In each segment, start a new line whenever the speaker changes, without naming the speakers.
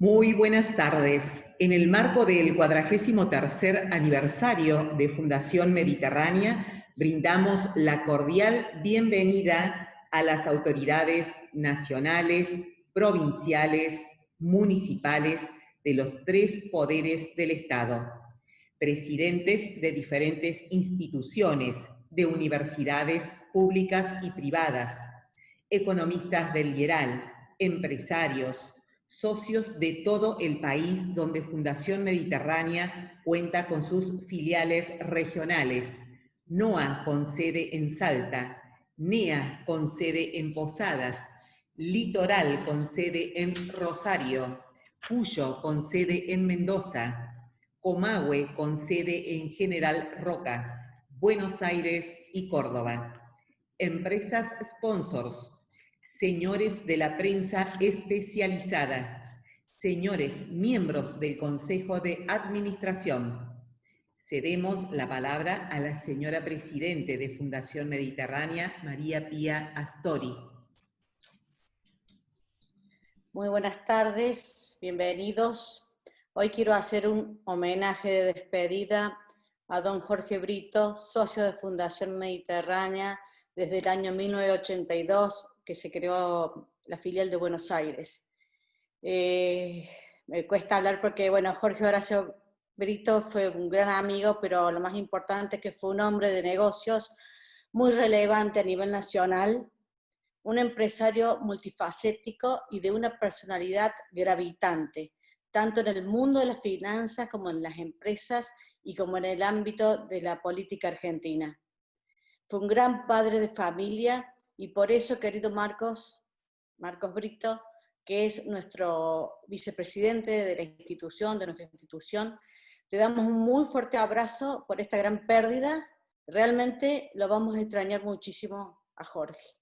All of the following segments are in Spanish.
Muy buenas tardes. En el marco del 43º aniversario de Fundación Mediterránea, brindamos la cordial bienvenida a las autoridades nacionales, provinciales, municipales de los 3 poderes del Estado, presidentes de diferentes instituciones, de universidades públicas y privadas, economistas del IERAL, empresarios, socios de todo el país donde Fundación Mediterránea cuenta con sus filiales regionales, NOA con sede en Salta, NEA con sede en Posadas, Litoral con sede en Rosario, Cuyo con sede en Mendoza, Comahue con sede en General Roca, Buenos Aires y Córdoba. Empresas sponsors, señores de la prensa especializada, señores miembros del Consejo de Administración. Cedemos la palabra a la señora Presidente de Fundación Mediterránea, María Pía Astori.
Muy buenas tardes, bienvenidos. Hoy quiero hacer un homenaje de despedida a don Jorge Brito, socio de Fundación Mediterránea desde el año 1982, que se creó la filial de Buenos Aires. Me cuesta hablar porque, bueno, Jorge Horacio Brito fue un gran amigo, pero lo más importante es que fue un hombre de negocios muy relevante a nivel nacional, un empresario multifacético y de una personalidad gravitante, tanto en el mundo de las finanzas como en las empresas y como en el ámbito de la política argentina. Fue un gran padre de familia y por eso, querido Marcos Brito, que es nuestro vicepresidente de la institución, de nuestra institución, te damos un muy fuerte abrazo por esta gran pérdida. Realmente lo vamos a extrañar muchísimo a Jorge.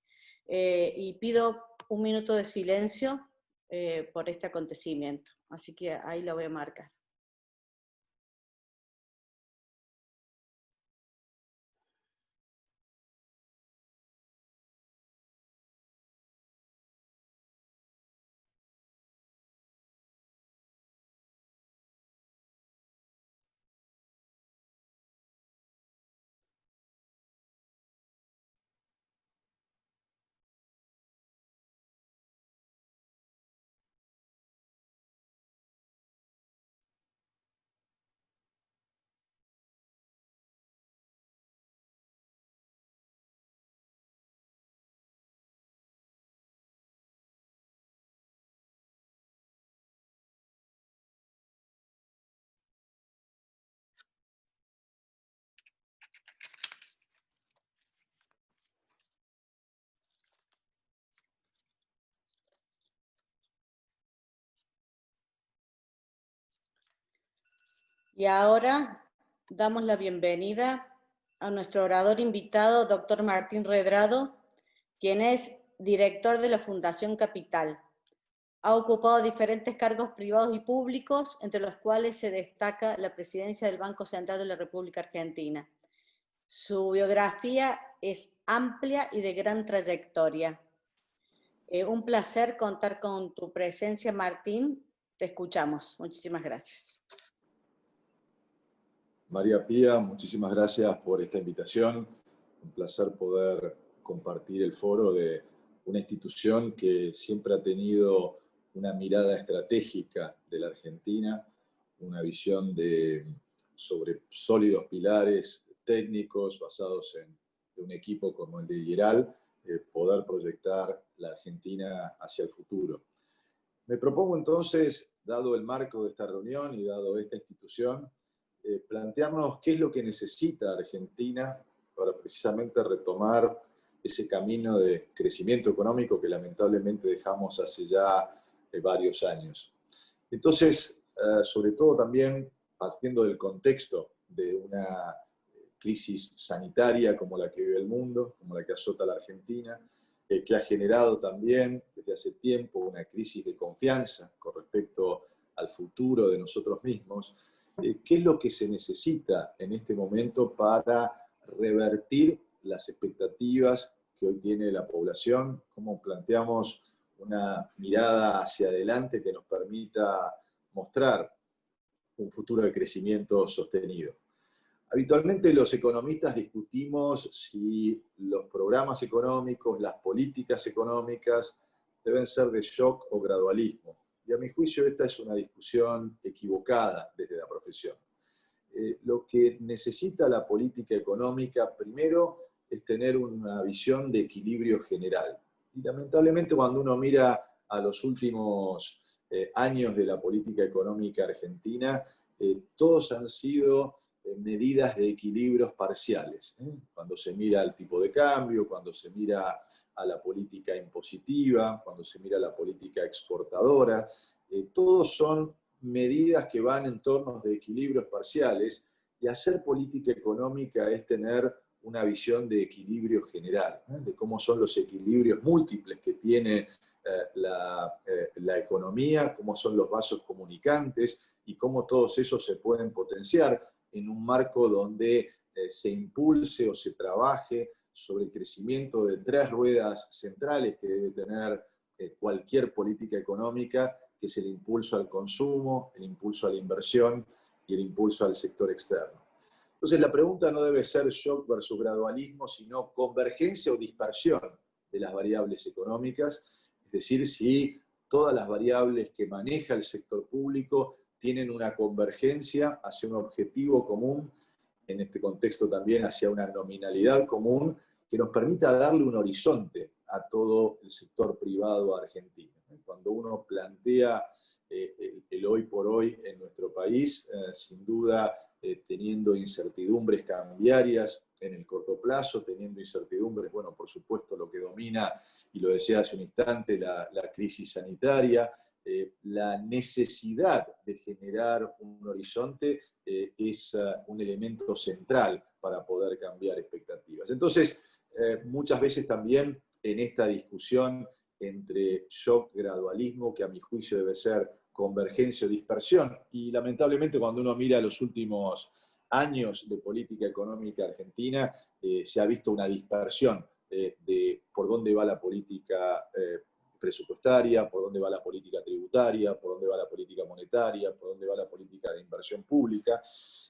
Y pido un minuto de silencio por este acontecimiento. Así que ahí lo voy a marcar. Y ahora damos la bienvenida a nuestro orador invitado, doctor Martín Redrado, quien es director de la Fundación Capital. Ha ocupado diferentes cargos privados y públicos, entre los cuales se destaca la presidencia del Banco Central de la República Argentina. Su biografía es amplia y de gran trayectoria. Un placer contar con tu presencia, Martín. Te escuchamos. Muchísimas gracias.
María Pía, muchísimas gracias por esta invitación. Un placer poder compartir el foro de una institución que siempre ha tenido una mirada estratégica de la Argentina, una visión sobre sólidos pilares técnicos basados en un equipo como el de IERAL, poder proyectar la Argentina hacia el futuro. Me propongo entonces, dado el marco de esta reunión y dado esta institución, plantearnos qué es lo que necesita Argentina para precisamente retomar ese camino de crecimiento económico que lamentablemente dejamos hace ya varios años. Entonces, sobre todo también partiendo del contexto de una crisis sanitaria como la que vive el mundo, como la que azota la Argentina, que ha generado también desde hace tiempo una crisis de confianza con respecto al futuro de nosotros mismos. ¿Qué es lo que se necesita en este momento para revertir las expectativas que hoy tiene la población? ¿Cómo planteamos una mirada hacia adelante que nos permita mostrar un futuro de crecimiento sostenido. Habitualmente los economistas discutimos si los programas económicos, las políticas económicas deben ser de shock o gradualismo. Y a mi juicio esta es una discusión equivocada desde la profesión. Lo que necesita la política económica primero es tener una visión de equilibrio general. Y lamentablemente cuando uno mira a los últimos años de la política económica argentina, todos han sido medidas de equilibrios parciales. Cuando se mira al tipo de cambio, cuando se mira a la política impositiva, cuando se mira a la política exportadora, todos son medidas que van en torno de equilibrios parciales, y hacer política económica es tener una visión de equilibrio general, de cómo son los equilibrios múltiples que tiene la economía, cómo son los vasos comunicantes y cómo todos esos se pueden potenciar en un marco donde se impulse o se trabaje sobre el crecimiento de 3 ruedas centrales que debe tener cualquier política económica, que es el impulso al consumo, el impulso a la inversión y el impulso al sector externo. Entonces la pregunta no debe ser shock versus gradualismo, sino convergencia o dispersión de las variables económicas, es decir, si todas las variables que maneja el sector público tienen una convergencia hacia un objetivo común, en este contexto también hacia una nominalidad común, que nos permita darle un horizonte a todo el sector privado argentino. Cuando uno plantea el hoy por hoy en nuestro país, sin duda teniendo incertidumbres cambiarias en el corto plazo, teniendo incertidumbres, bueno, por supuesto lo que domina, y lo decía hace un instante, la crisis sanitaria, la necesidad de generar un horizonte es un elemento central para poder cambiar expectativas. Entonces, muchas veces también en esta discusión entre shock, gradualismo, que a mi juicio debe ser convergencia o dispersión, y lamentablemente cuando uno mira los últimos años de política económica argentina, se ha visto una dispersión de por dónde va la política presupuestaria, por dónde va la política tributaria, por dónde va la política monetaria, por dónde va la política de inversión pública.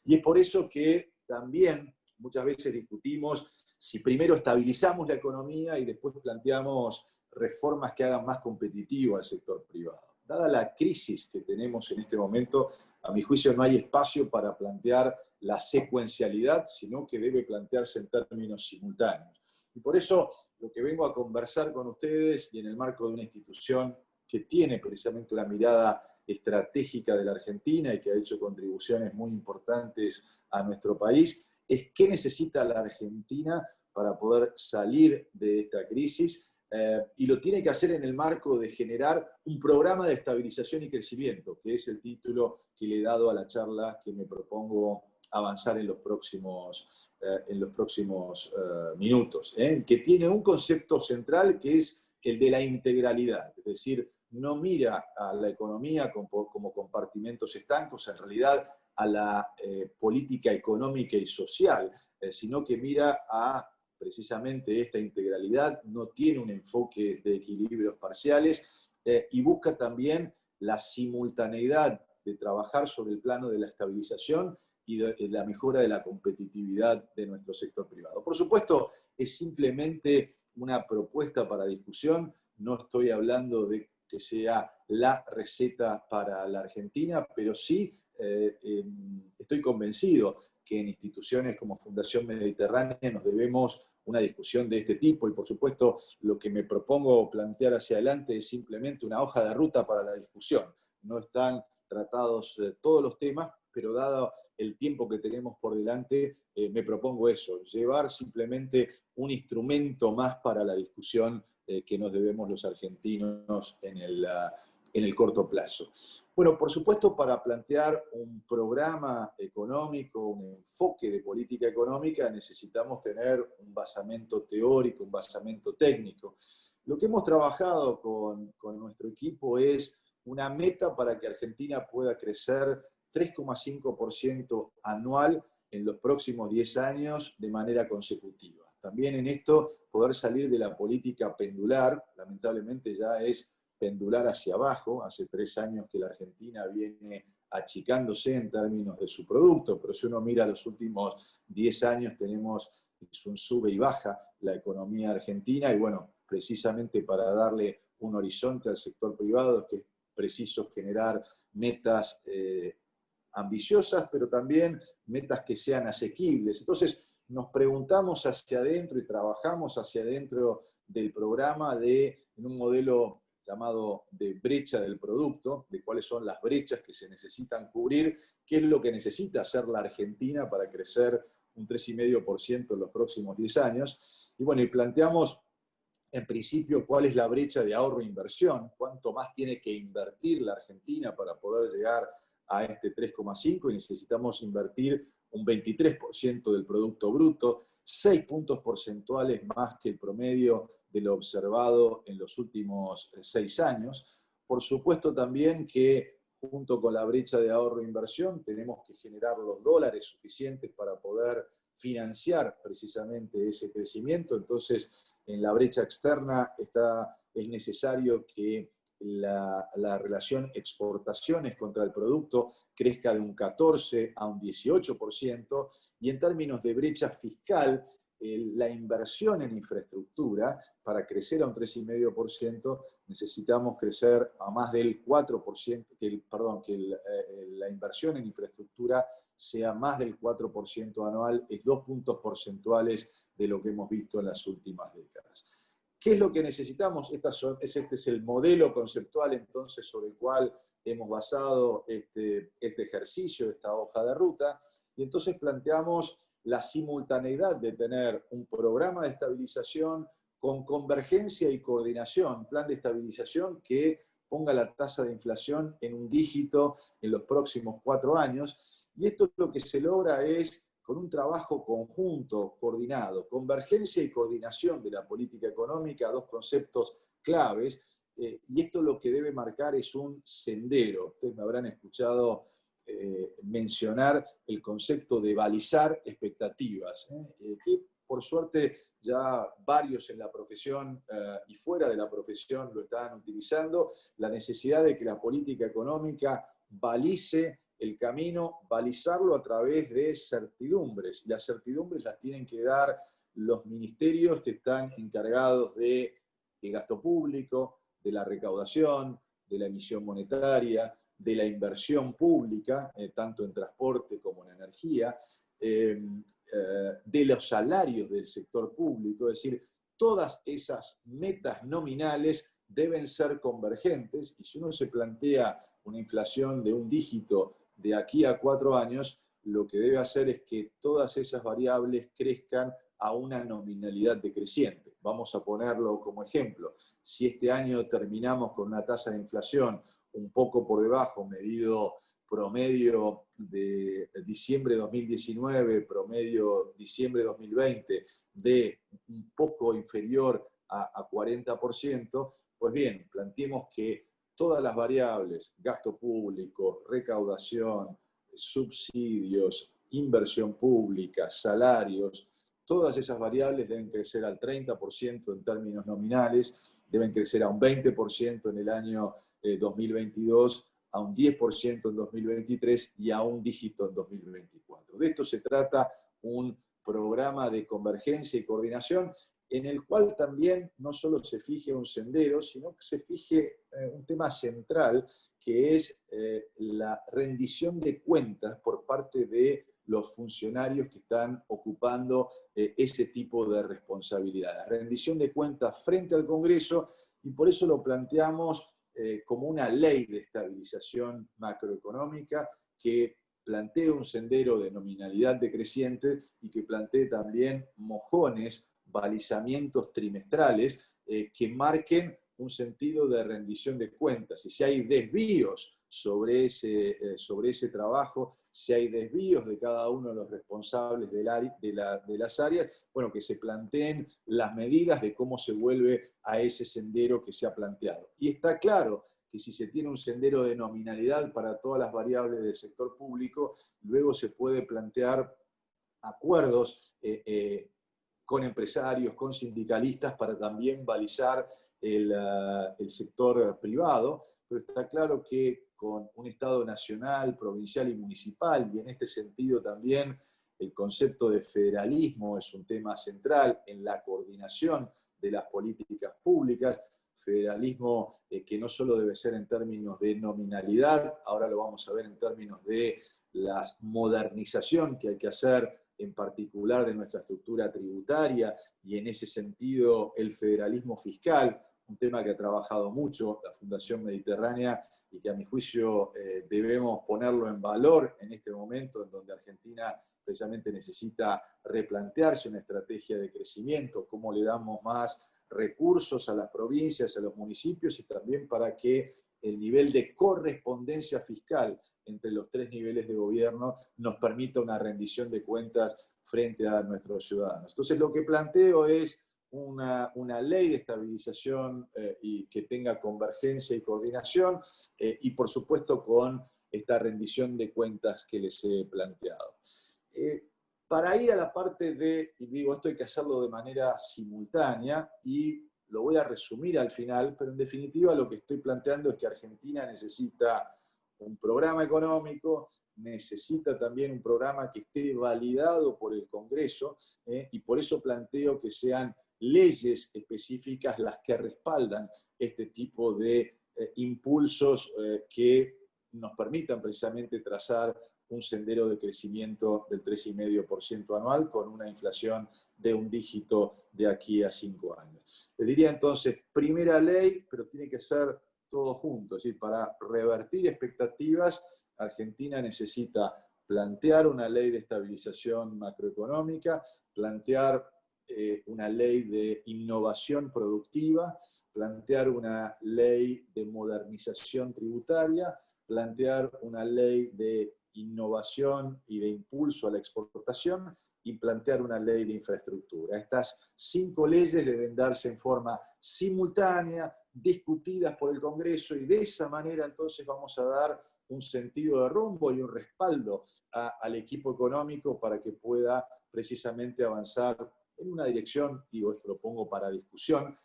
Y es por eso que también muchas veces discutimos si primero estabilizamos la economía y después planteamos reformas que hagan más competitivo al sector privado. Dada la crisis que tenemos en este momento, a mi juicio no hay espacio para plantear la secuencialidad, sino que debe plantearse en términos simultáneos. Y por eso lo que vengo a conversar con ustedes, y en el marco de una institución que tiene precisamente una mirada estratégica de la Argentina y que ha hecho contribuciones muy importantes a nuestro país, es qué necesita la Argentina para poder salir de esta crisis, y lo tiene que hacer en el marco de generar un programa de estabilización y crecimiento, que es el título que le he dado a la charla que me propongo avanzar en los próximos minutos, que tiene un concepto central que es el de la integralidad, es decir, no mira a la economía como compartimentos estancos, en realidad a la política económica y social, sino que mira a precisamente esta integralidad, no tiene un enfoque de equilibrios parciales y busca también la simultaneidad de trabajar sobre el plano de la estabilización y de la mejora de la competitividad de nuestro sector privado. Por supuesto, es simplemente una propuesta para discusión, no estoy hablando de que sea la receta para la Argentina, pero sí estoy convencido que en instituciones como Fundación Mediterránea nos debemos una discusión de este tipo, y por supuesto lo que me propongo plantear hacia adelante es simplemente una hoja de ruta para la discusión. No están tratados todos los temas, pero dado el tiempo que tenemos por delante, me propongo eso, llevar simplemente un instrumento más para la discusión que nos debemos los argentinos en el corto plazo. Bueno, por supuesto, para plantear un programa económico, un enfoque de política económica, necesitamos tener un basamento teórico, un basamento técnico. Lo que hemos trabajado con nuestro equipo es una meta para que Argentina pueda crecer 3,5% anual en los próximos 10 años de manera consecutiva. También en esto poder salir de la política pendular, lamentablemente ya es pendular hacia abajo. Hace 3 años que la Argentina viene achicándose en términos de su producto, pero si uno mira los últimos 10 años tenemos un sube y baja la economía argentina, y bueno, precisamente para darle un horizonte al sector privado es que es preciso generar metas ambiciosas, pero también metas que sean asequibles. Entonces, nos preguntamos hacia adentro y trabajamos hacia adentro del programa en un modelo llamado de brecha del producto, de cuáles son las brechas que se necesitan cubrir, qué es lo que necesita hacer la Argentina para crecer un 3,5% en los próximos 10 años. Y bueno, y planteamos en principio cuál es la brecha de ahorro e inversión, cuánto más tiene que invertir la Argentina para poder llegar a este 3,5, y necesitamos invertir un 23% del Producto Bruto, 6 puntos porcentuales más que el promedio de lo observado en los últimos 6 años. Por supuesto también que junto con la brecha de ahorro e inversión tenemos que generar los dólares suficientes para poder financiar precisamente ese crecimiento. Entonces, en la brecha externa es necesario que la relación exportaciones contra el producto crezca de un 14 a un 18%, y en términos de brecha fiscal, la inversión en infraestructura, para crecer a un 3,5%, necesitamos crecer a más del 4%, la inversión en infraestructura sea más del 4% anual, es 2 puntos porcentuales de lo que hemos visto en las últimas décadas. ¿Qué es lo que necesitamos? Este es el modelo conceptual entonces sobre el cual hemos basado este ejercicio, esta hoja de ruta, y entonces planteamos la simultaneidad de tener un programa de estabilización con convergencia y coordinación, un plan de estabilización que ponga la tasa de inflación en un dígito en los próximos 4 años, y esto lo que se logra es con un trabajo conjunto, coordinado, convergencia y coordinación de la política económica, 2 conceptos claves, y esto lo que debe marcar es un sendero. Ustedes me habrán escuchado mencionar el concepto de balizar expectativas, que por suerte ya varios en la profesión y fuera de la profesión lo están utilizando, la necesidad de que la política económica balice el camino, balizarlo a través de certidumbres. Las certidumbres las tienen que dar los ministerios que están encargados del gasto público, de la recaudación, de la emisión monetaria, de la inversión pública, tanto en transporte como en energía, de los salarios del sector público. Es decir, todas esas metas nominales deben ser convergentes, y si uno se plantea una inflación de un dígito de aquí a 4 años, lo que debe hacer es que todas esas variables crezcan a una nominalidad decreciente. Vamos a ponerlo como ejemplo. Si este año terminamos con una tasa de inflación un poco por debajo, medido promedio de diciembre de 2019, promedio diciembre de 2020, de un poco inferior a 40%, pues bien, planteemos que todas las variables, gasto público, recaudación, subsidios, inversión pública, salarios, todas esas variables deben crecer al 30% en términos nominales, deben crecer a un 20% en el año 2022, a un 10% en 2023 y a un dígito en 2024. De esto se trata un programa de convergencia y coordinación en el cual también no solo se fije un sendero, sino que se fije un tema central, que es la rendición de cuentas por parte de los funcionarios que están ocupando ese tipo de responsabilidad. La rendición de cuentas frente al Congreso, y por eso lo planteamos como una ley de estabilización macroeconómica que plantee un sendero de nominalidad decreciente y que plantee también mojones, balizamientos trimestrales que marquen un sentido de rendición de cuentas. Y si hay desvíos sobre ese trabajo, si hay desvíos de cada uno de los responsables de las áreas, bueno, que se planteen las medidas de cómo se vuelve a ese sendero que se ha planteado. Y está claro que si se tiene un sendero de nominalidad para todas las variables del sector público, luego se puede plantear acuerdos con empresarios, con sindicalistas, para también balizar el sector privado, pero está claro que con un Estado nacional, provincial y municipal, y en este sentido también el concepto de federalismo es un tema central en la coordinación de las políticas públicas, federalismo que no solo debe ser en términos de nominalidad, ahora lo vamos a ver en términos de la modernización que hay que hacer, en particular de nuestra estructura tributaria, y en ese sentido el federalismo fiscal, un tema que ha trabajado mucho la Fundación Mediterránea y que a mi juicio debemos ponerlo en valor en este momento en donde Argentina precisamente necesita replantearse una estrategia de crecimiento, cómo le damos más recursos a las provincias, a los municipios, y también para que el nivel de correspondencia fiscal entre los tres niveles de gobierno nos permita una rendición de cuentas frente a nuestros ciudadanos. Entonces lo que planteo es una ley de estabilización y que tenga convergencia y coordinación y por supuesto con esta rendición de cuentas que les he planteado. Para ir a la parte de, y digo, esto hay que hacerlo de manera simultánea y lo voy a resumir al final, pero en definitiva lo que estoy planteando es que Argentina necesita un programa económico, necesita también un programa que esté validado por el Congreso y por eso planteo que sean leyes específicas las que respaldan este tipo de impulsos que nos permitan precisamente trazar un sendero de crecimiento del 3,5% anual con una inflación de un dígito de aquí a 5 años. Le diría entonces, primera ley, pero tiene que ser todo junto, es decir, para revertir expectativas, Argentina necesita plantear una ley de estabilización macroeconómica, plantear una ley de innovación productiva, plantear una ley de modernización tributaria, plantear una ley de innovación y de impulso a la exportación y plantear una ley de infraestructura. Estas 5 leyes deben darse en forma simultánea, discutidas por el Congreso, y de esa manera entonces vamos a dar un sentido de rumbo y un respaldo al equipo económico para que pueda precisamente avanzar en una dirección, digo, esto lo pongo para discusión,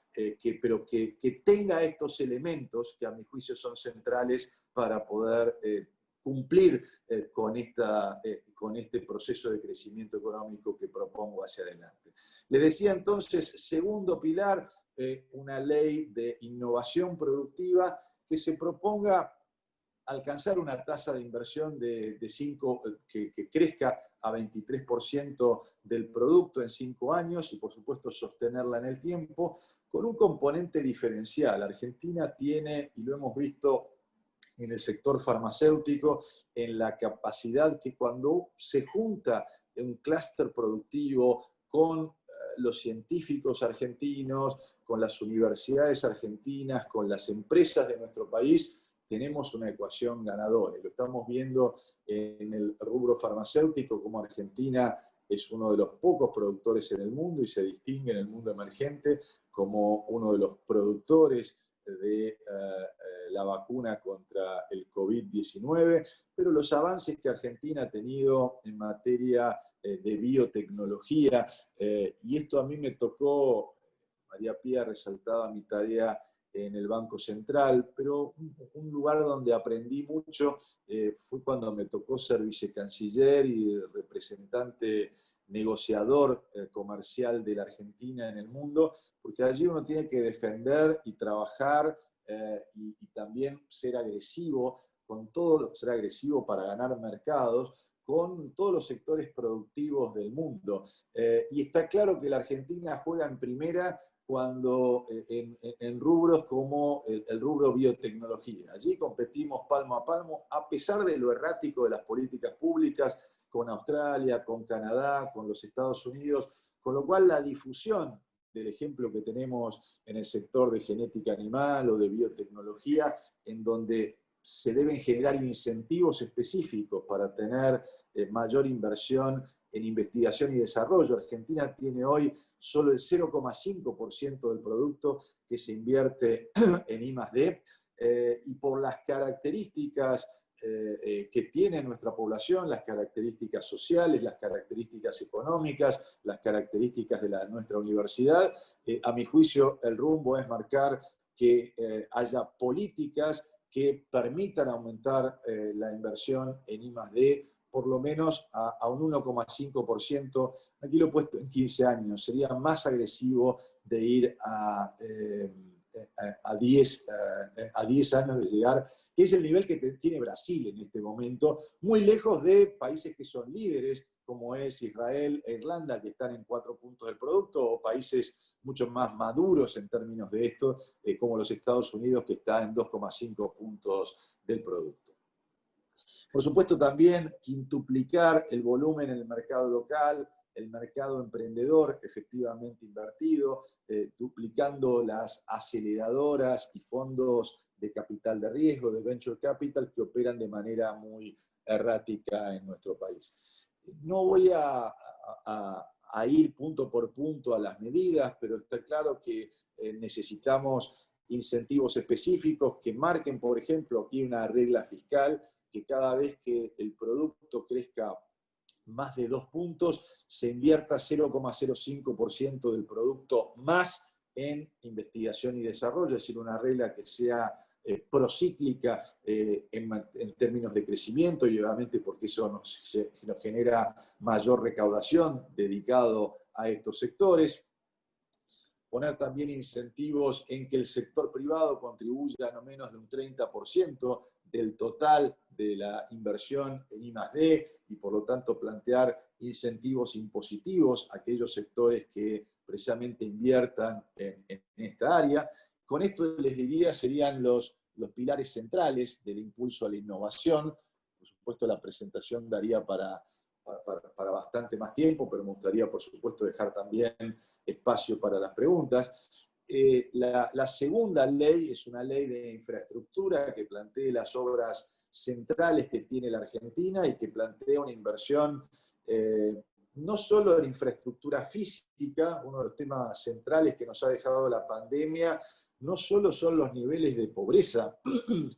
pero que tenga estos elementos que a mi juicio son centrales para poder cumplir con este proceso de crecimiento económico que propongo hacia adelante. Les decía entonces, segundo pilar, una ley de innovación productiva que se proponga alcanzar una tasa de inversión que crezca a 23% del producto en 5 años y por supuesto sostenerla en el tiempo, con un componente diferencial. Argentina tiene, y lo hemos visto en el sector farmacéutico, en la capacidad que cuando se junta un clúster productivo con los científicos argentinos, con las universidades argentinas, con las empresas de nuestro país, tenemos una ecuación ganadora. Y lo estamos viendo en el rubro farmacéutico, como Argentina es uno de los pocos productores en el mundo y se distingue en el mundo emergente como uno de los productores de la vacuna contra el COVID-19, pero los avances que Argentina ha tenido en materia de biotecnología, y esto a mí me tocó, María Pía resaltaba mi tarea en el Banco Central, pero un lugar donde aprendí mucho fue cuando me tocó ser vicecanciller y representante negociador comercial de la Argentina en el mundo, porque allí uno tiene que defender y trabajar y también ser agresivo ser agresivo para ganar mercados con todos los sectores productivos del mundo. Y está claro que la Argentina juega en primera cuando en rubros como el rubro biotecnología. Allí competimos palmo a palmo, a pesar de lo errático de las políticas públicas, con Australia, con Canadá, con los Estados Unidos, con lo cual la difusión del ejemplo que tenemos en el sector de genética animal o de biotecnología, en donde se deben generar incentivos específicos para tener mayor inversión en investigación y desarrollo. Argentina tiene hoy solo el 0,5% del producto que se invierte en I+D, y por las características que tiene nuestra población, las características sociales, las características económicas, las características de nuestra universidad. A mi juicio, el rumbo es marcar que haya políticas que permitan aumentar la inversión en I+D por lo menos a un 1,5%. Aquí lo he puesto en 15 años. Sería más agresivo de ir a 10 años de llegar, que es el nivel que tiene Brasil en este momento, muy lejos de países que son líderes, como es Israel e Irlanda, que están en 4 puntos del producto, o países mucho más maduros en términos de esto, como los Estados Unidos, que está en 2,5 puntos del producto. Por supuesto, también quintuplicar el volumen en el mercado local, el mercado emprendedor efectivamente invertido, duplicando las aceleradoras y fondos de capital de riesgo, de venture capital, que operan de manera muy errática en nuestro país. No voy a ir punto por punto a las medidas, pero está claro que necesitamos incentivos específicos que marquen, por ejemplo, aquí una regla fiscal, que cada vez que el producto crezca más de 2 puntos, se invierta 0,05% del producto más en investigación y desarrollo, es decir, una regla que sea procíclica en términos de crecimiento, y obviamente porque eso nos genera mayor recaudación dedicado a estos sectores. Poner también incentivos en que el sector privado contribuya no menos de un 30% del total de la inversión en I+D, y por lo tanto plantear incentivos impositivos a aquellos sectores que precisamente inviertan en esta área. Con esto les diría serían los pilares centrales del impulso a la innovación. Por supuesto, la presentación daría para bastante más tiempo, pero me gustaría, por supuesto, dejar también espacio para las preguntas. La segunda ley es una ley de infraestructura que plantea las obras centrales que tiene la Argentina y que plantea una inversión no solo en infraestructura física. Uno de los temas centrales que nos ha dejado la pandemia no solo son los niveles de pobreza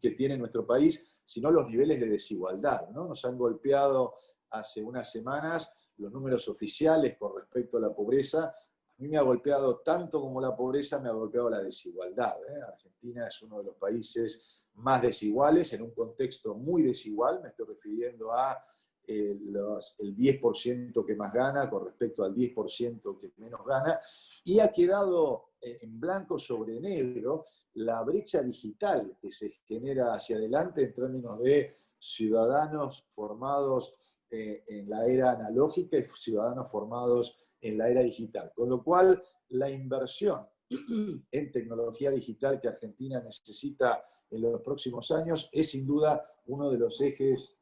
que tiene nuestro país, sino los niveles de desigualdad, ¿no? Nos han golpeado hace unas semanas los números oficiales con respecto a la pobreza. A mí me ha golpeado tanto como la pobreza, me ha golpeado la desigualdad. Argentina es uno de los países más desiguales, en un contexto muy desigual. Me estoy refiriendo a el 10% que más gana con respecto al 10% que menos gana, y ha quedado en blanco sobre negro la brecha digital que se genera hacia adelante en términos de ciudadanos formados en la era analógica y ciudadanos formados en la era digital. Con lo cual, la inversión en tecnología digital que Argentina necesita en los próximos años es sin duda uno de los ejes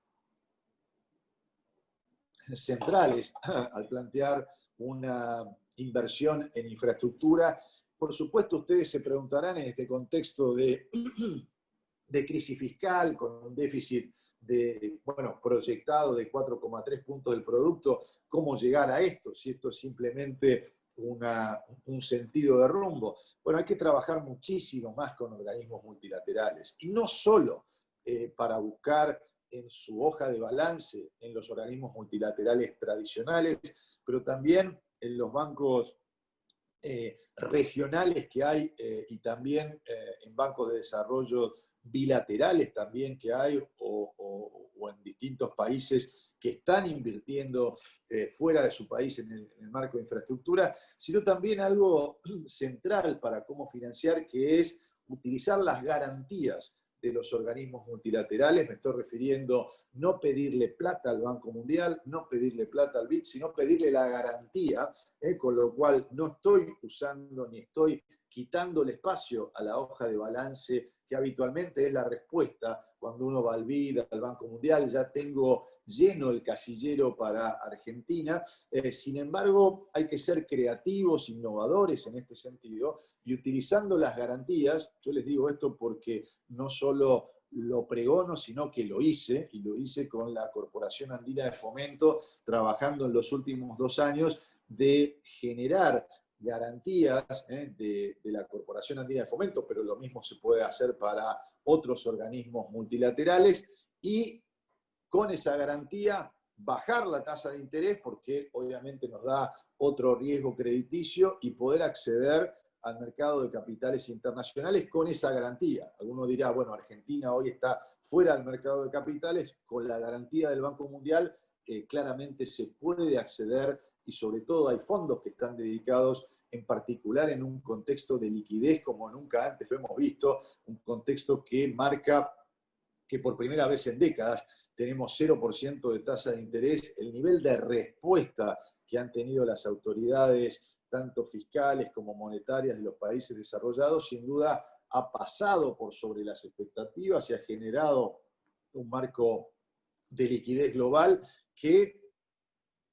centrales al plantear una inversión en infraestructura. Por supuesto, ustedes se preguntarán en este contexto de crisis fiscal, con un déficit proyectado de 4,3 puntos del producto, ¿cómo llegar a esto? Si esto es simplemente un sentido de rumbo. Bueno, hay que trabajar muchísimo más con organismos multilaterales, y no solo para buscar en su hoja de balance en los organismos multilaterales tradicionales, pero también en los bancos regionales que hay, y también en bancos de desarrollo bilaterales también que hay, o en distintos países que están invirtiendo fuera de su país en el marco de infraestructura, sino también algo central para cómo financiar, que es utilizar las garantías de los organismos multilaterales. Me estoy refiriendo no pedirle plata al Banco Mundial, no pedirle plata al BID, sino pedirle la garantía, con lo cual no estoy usando ni estoy quitando el espacio a la hoja de balance que habitualmente es la respuesta cuando uno va al BID, al Banco Mundial. Ya tengo lleno el casillero para Argentina. Sin embargo, hay que ser creativos, innovadores en este sentido, y utilizando las garantías. Yo les digo esto porque no solo lo pregono, sino que lo hice, y lo hice con la Corporación Andina de Fomento, trabajando en los últimos 2 años de generar garantías de la Corporación Andina de Fomento, pero lo mismo se puede hacer para otros organismos multilaterales, y con esa garantía bajar la tasa de interés, porque obviamente nos da otro riesgo crediticio, y poder acceder al mercado de capitales internacionales con esa garantía. Alguno dirá, bueno, Argentina hoy está fuera del mercado de capitales, con la garantía del Banco Mundial claramente se puede acceder, y sobre todo hay fondos que están dedicados en particular en un contexto de liquidez como nunca antes lo hemos visto, un contexto que marca que por primera vez en décadas tenemos 0% de tasa de interés. El nivel de respuesta que han tenido las autoridades, tanto fiscales como monetarias de los países desarrollados, sin duda ha pasado por sobre las expectativas y ha generado un marco de liquidez global que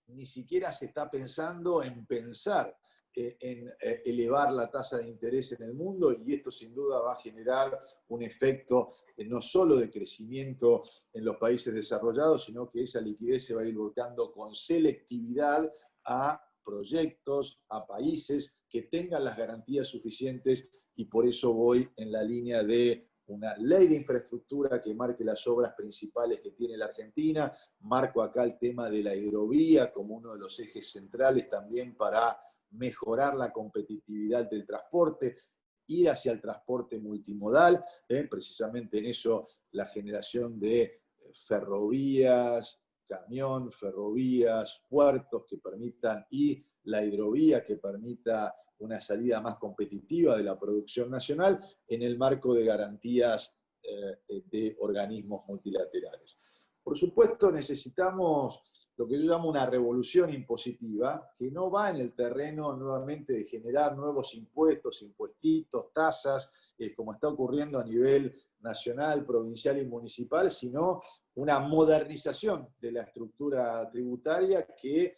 ni siquiera se está pensando en pensar en elevar la tasa de interés en el mundo, y esto sin duda va a generar un efecto no solo de crecimiento en los países desarrollados, sino que esa liquidez se va a ir volcando con selectividad a proyectos, a países que tengan las garantías suficientes, y por eso voy en la línea de una ley de infraestructura que marque las obras principales que tiene la Argentina. Marco acá el tema de la hidrovía como uno de los ejes centrales también para mejorar la competitividad del transporte, ir hacia el transporte multimodal, precisamente en eso la generación de ferrovías, camión, ferrovías, puertos que permitan, y la hidrovía que permita una salida más competitiva de la producción nacional en el marco de garantías de organismos multilaterales. Por supuesto, necesitamos lo que yo llamo una revolución impositiva, que no va en el terreno nuevamente de generar nuevos impuestos, impuestitos, tasas, como está ocurriendo a nivel nacional, provincial y municipal, sino una modernización de la estructura tributaria que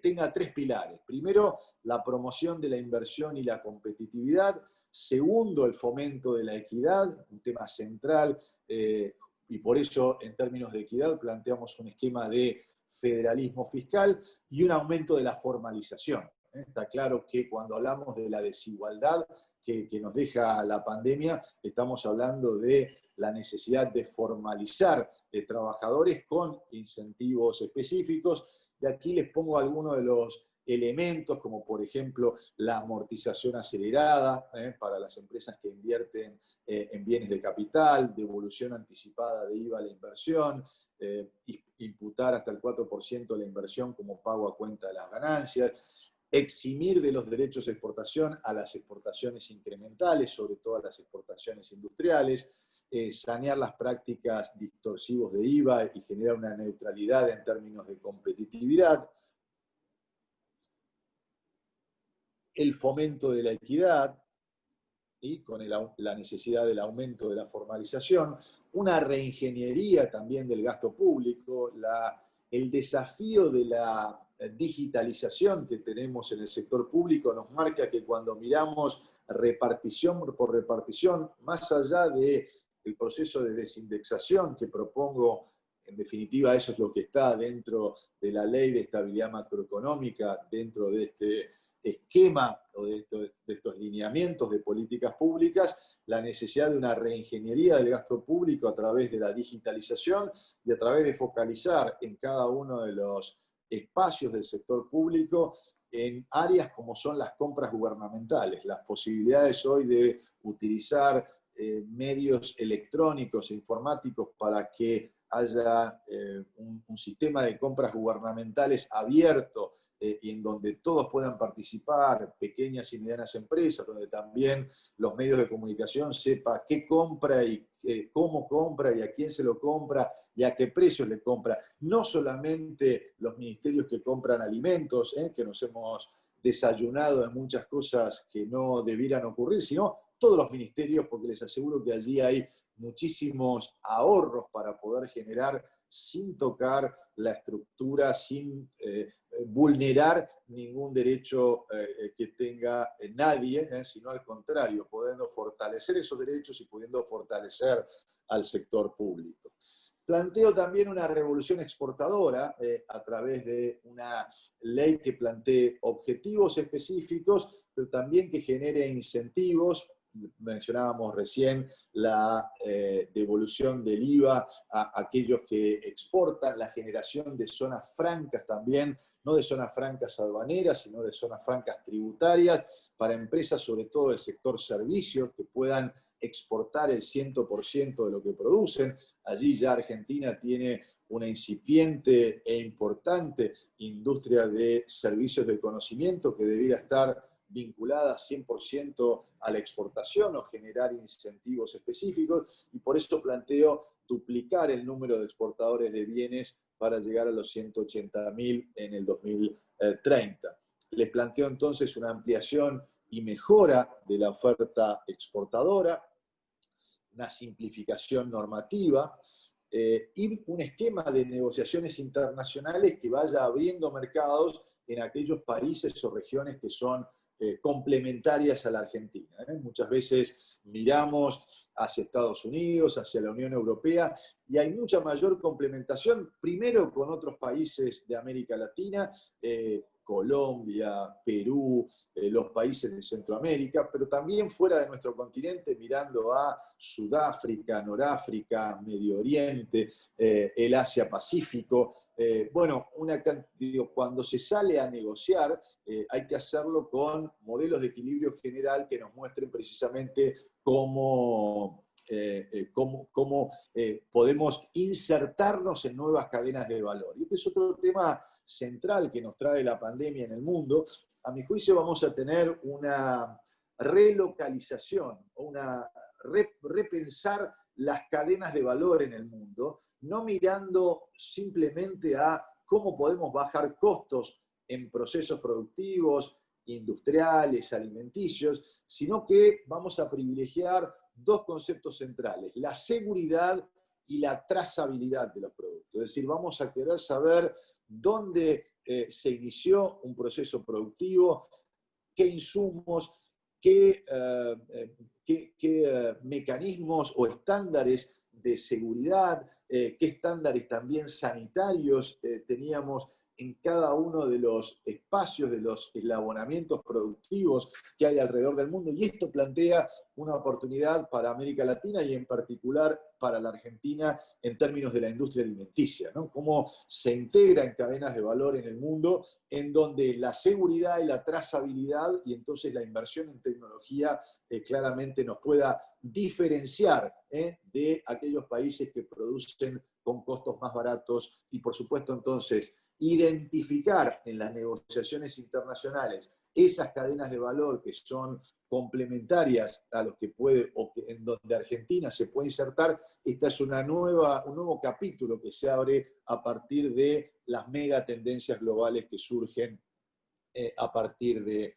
tenga tres pilares. Primero, la promoción de la inversión y la competitividad. Segundo, el fomento de la equidad, un tema central, y por eso en términos de equidad planteamos un esquema de federalismo fiscal y un aumento de la formalización. Está claro que cuando hablamos de la desigualdad que nos deja la pandemia, estamos hablando de la necesidad de formalizar trabajadores con incentivos específicos. De aquí les pongo algunos de los elementos, como por ejemplo la amortización acelerada para las empresas que invierten en bienes de capital, devolución anticipada de IVA a la inversión, imputar hasta el 4% de la inversión como pago a cuenta de las ganancias, eximir de los derechos de exportación a las exportaciones incrementales, sobre todo a las exportaciones industriales, sanear las prácticas distorsivas de IVA y generar una neutralidad en términos de competitividad, el fomento de la equidad y con la necesidad del aumento de la formalización, una reingeniería también del gasto público, el desafío de la digitalización que tenemos en el sector público nos marca que cuando miramos repartición por repartición, más allá del proceso de desindexación que propongo, en definitiva eso es lo que está dentro de la Ley de Estabilidad Macroeconómica, dentro de este esquema o de estos lineamientos de políticas públicas, la necesidad de una reingeniería del gasto público a través de la digitalización y a través de focalizar en cada uno de los espacios del sector público en áreas como son las compras gubernamentales, las posibilidades hoy de utilizar medios electrónicos e informáticos para que haya un sistema de compras gubernamentales abierto y en donde todos puedan participar, pequeñas y medianas empresas, donde también los medios de comunicación sepan qué compra y cómo compra y a quién se lo compra y a qué precios le compra. No solamente los ministerios que compran alimentos, que nos hemos desayunado en muchas cosas que no debieran ocurrir, sino todos los ministerios, porque les aseguro que allí hay muchísimos ahorros para poder generar sin tocar la estructura, sin vulnerar ningún derecho que tenga nadie, sino al contrario, pudiendo fortalecer esos derechos y pudiendo fortalecer al sector público. Planteo también una revolución exportadora a través de una ley que plantee objetivos específicos, pero también que genere incentivos mencionábamos recién, la devolución del IVA a aquellos que exportan, la generación de zonas francas también, no de zonas francas aduaneras, sino de zonas francas tributarias, para empresas, sobre todo del sector servicios, que puedan exportar el 100% de lo que producen. Allí ya Argentina tiene una incipiente e importante industria de servicios del conocimiento que debiera estar vinculada 100% a la exportación o generar incentivos específicos, y por eso planteo duplicar el número de exportadores de bienes para llegar a los 180.000 en el 2030. Les planteo entonces una ampliación y mejora de la oferta exportadora, una simplificación normativa, y un esquema de negociaciones internacionales que vaya abriendo mercados en aquellos países o regiones que son complementarias a la Argentina. Muchas veces miramos hacia Estados Unidos, hacia la Unión Europea, y hay mucha mayor complementación, primero con otros países de América Latina, Colombia, Perú, los países de Centroamérica, pero también fuera de nuestro continente, mirando a Sudáfrica, Noráfrica, Medio Oriente, el Asia-Pacífico. Bueno, cuando se sale a negociar, hay que hacerlo con modelos de equilibrio general que nos muestren precisamente cómo podemos insertarnos en nuevas cadenas de valor. Y este es otro tema central que nos trae la pandemia en el mundo. A mi juicio vamos a tener una relocalización, repensar las cadenas de valor en el mundo, no mirando simplemente a cómo podemos bajar costos en procesos productivos, industriales, alimenticios, sino que vamos a privilegiar dos conceptos centrales: la seguridad y la trazabilidad de los productos. Es decir, vamos a querer saber dónde se inició un proceso productivo, qué insumos, qué mecanismos o estándares de seguridad, qué estándares también sanitarios teníamos en cada uno de los espacios, de los eslabonamientos productivos que hay alrededor del mundo. Y esto plantea una oportunidad para América Latina y en particular para la Argentina en términos de la industria alimenticia, ¿no? Cómo se integra en cadenas de valor en el mundo, en donde la seguridad y la trazabilidad y entonces la inversión en tecnología claramente nos pueda diferenciar de aquellos países que producen con costos más baratos, y por supuesto entonces identificar en las negociaciones internacionales esas cadenas de valor que son complementarias a los que puede, o que, en donde Argentina se puede insertar. Esta es un nuevo capítulo que se abre a partir de las mega tendencias globales que surgen a partir de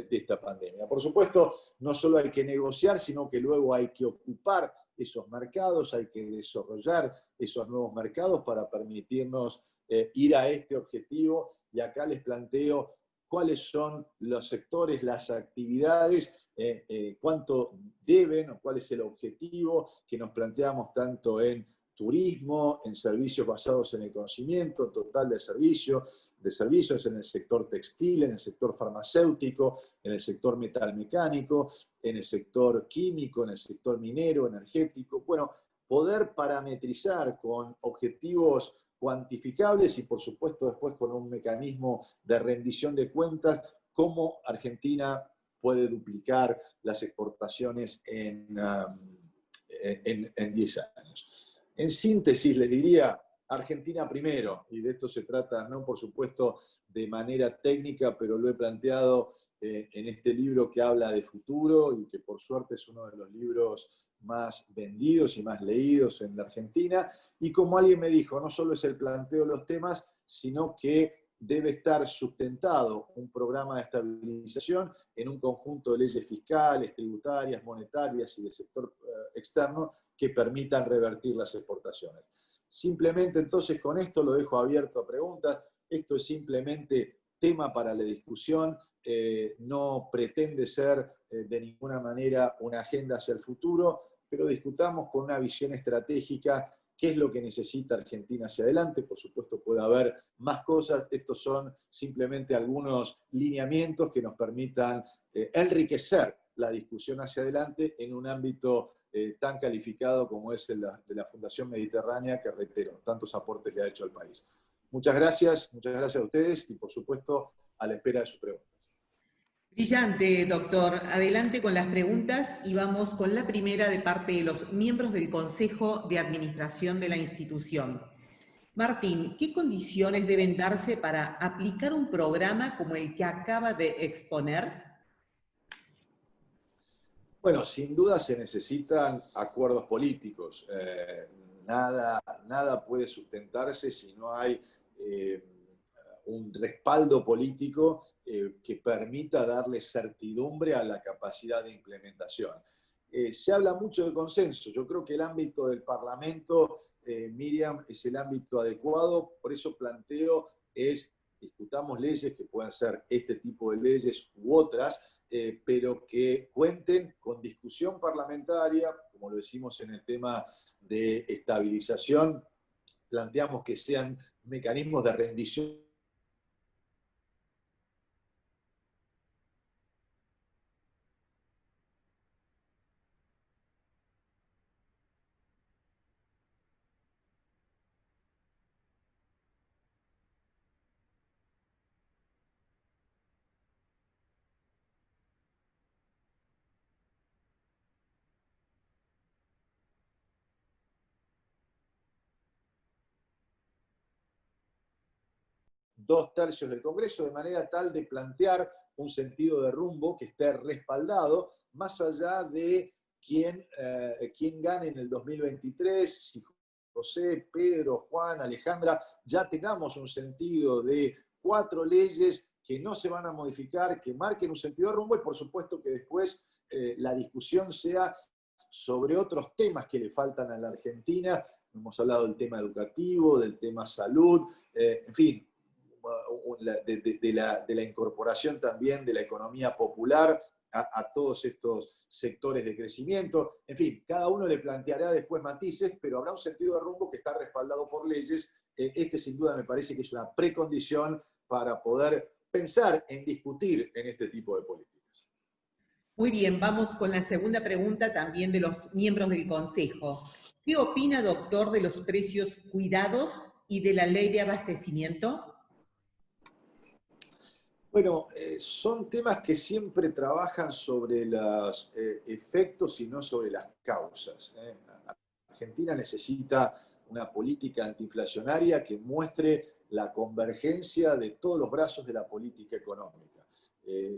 esta pandemia. Por supuesto, no solo hay que negociar, sino que luego hay que ocupar esos mercados, hay que desarrollar esos nuevos mercados para permitirnos ir a este objetivo. Y acá les planteo cuáles son los sectores, las actividades, cuánto deben o cuál es el objetivo que nos planteamos tanto en turismo, en servicios basados en el conocimiento, total de servicios en el sector textil, en el sector farmacéutico, en el sector metalmecánico, en el sector químico, en el sector minero, energético. Bueno, poder parametrizar con objetivos cuantificables y por supuesto después con un mecanismo de rendición de cuentas, cómo Argentina puede duplicar las exportaciones en 10 años. En síntesis, les diría, Argentina primero, y de esto se trata, no por supuesto de manera técnica, pero lo he planteado en este libro que habla de futuro y que por suerte es uno de los libros más vendidos y más leídos en la Argentina. Y como alguien me dijo, no solo es el planteo de los temas, sino que debe estar sustentado un programa de estabilización en un conjunto de leyes fiscales, tributarias, monetarias y de sector externo que permitan revertir las exportaciones. Simplemente entonces con esto lo dejo abierto a preguntas. Esto es simplemente tema para la discusión, no pretende ser de ninguna manera una agenda hacia el futuro, pero discutamos con una visión estratégica qué es lo que necesita Argentina hacia adelante. Por supuesto puede haber más cosas, estos son simplemente algunos lineamientos que nos permitan enriquecer la discusión hacia adelante en un ámbito tan calificado como es el de la Fundación Mediterránea, que reitero, tantos aportes le ha hecho al país. Muchas gracias a ustedes y por supuesto a la espera de sus preguntas.
Brillante, doctor. Adelante con las preguntas y vamos con la primera de parte de los miembros del Consejo de Administración de la institución. Martín, ¿qué condiciones deben darse para aplicar un programa como el que acaba de exponer?
Bueno, sin duda se necesitan acuerdos políticos. Nada puede sustentarse si no hay un respaldo político que permita darle certidumbre a la capacidad de implementación. Se habla mucho de consenso. Yo creo que el ámbito del Parlamento, Miriam, es el ámbito adecuado. Por eso planteo discutamos leyes que puedan ser este tipo de leyes u otras, pero que cuenten con discusión parlamentaria, como lo decimos en el tema de estabilización, planteamos que sean mecanismos de rendición dos tercios del Congreso, de manera tal de plantear un sentido de rumbo que esté respaldado, más allá de quién gane en el 2023, si José, Pedro, Juan, Alejandra, ya tengamos un sentido de 4 leyes que no se van a modificar, que marquen un sentido de rumbo y por supuesto que después la discusión sea sobre otros temas que le faltan a la Argentina. Hemos hablado del tema educativo, del tema salud, en fin, de la incorporación también de la economía popular a todos estos sectores de crecimiento. En fin, cada uno le planteará después matices, pero habrá un sentido de rumbo que está respaldado por leyes. Sin duda me parece que es una precondición para poder pensar en discutir en este tipo de políticas.
Muy bien, vamos con la segunda pregunta también de los miembros del Consejo. ¿Qué opina, doctor, de los precios cuidados y de la ley de abastecimiento?
Bueno, son temas que siempre trabajan sobre los efectos y no sobre las causas. Argentina necesita una política antiinflacionaria que muestre la convergencia de todos los brazos de la política económica.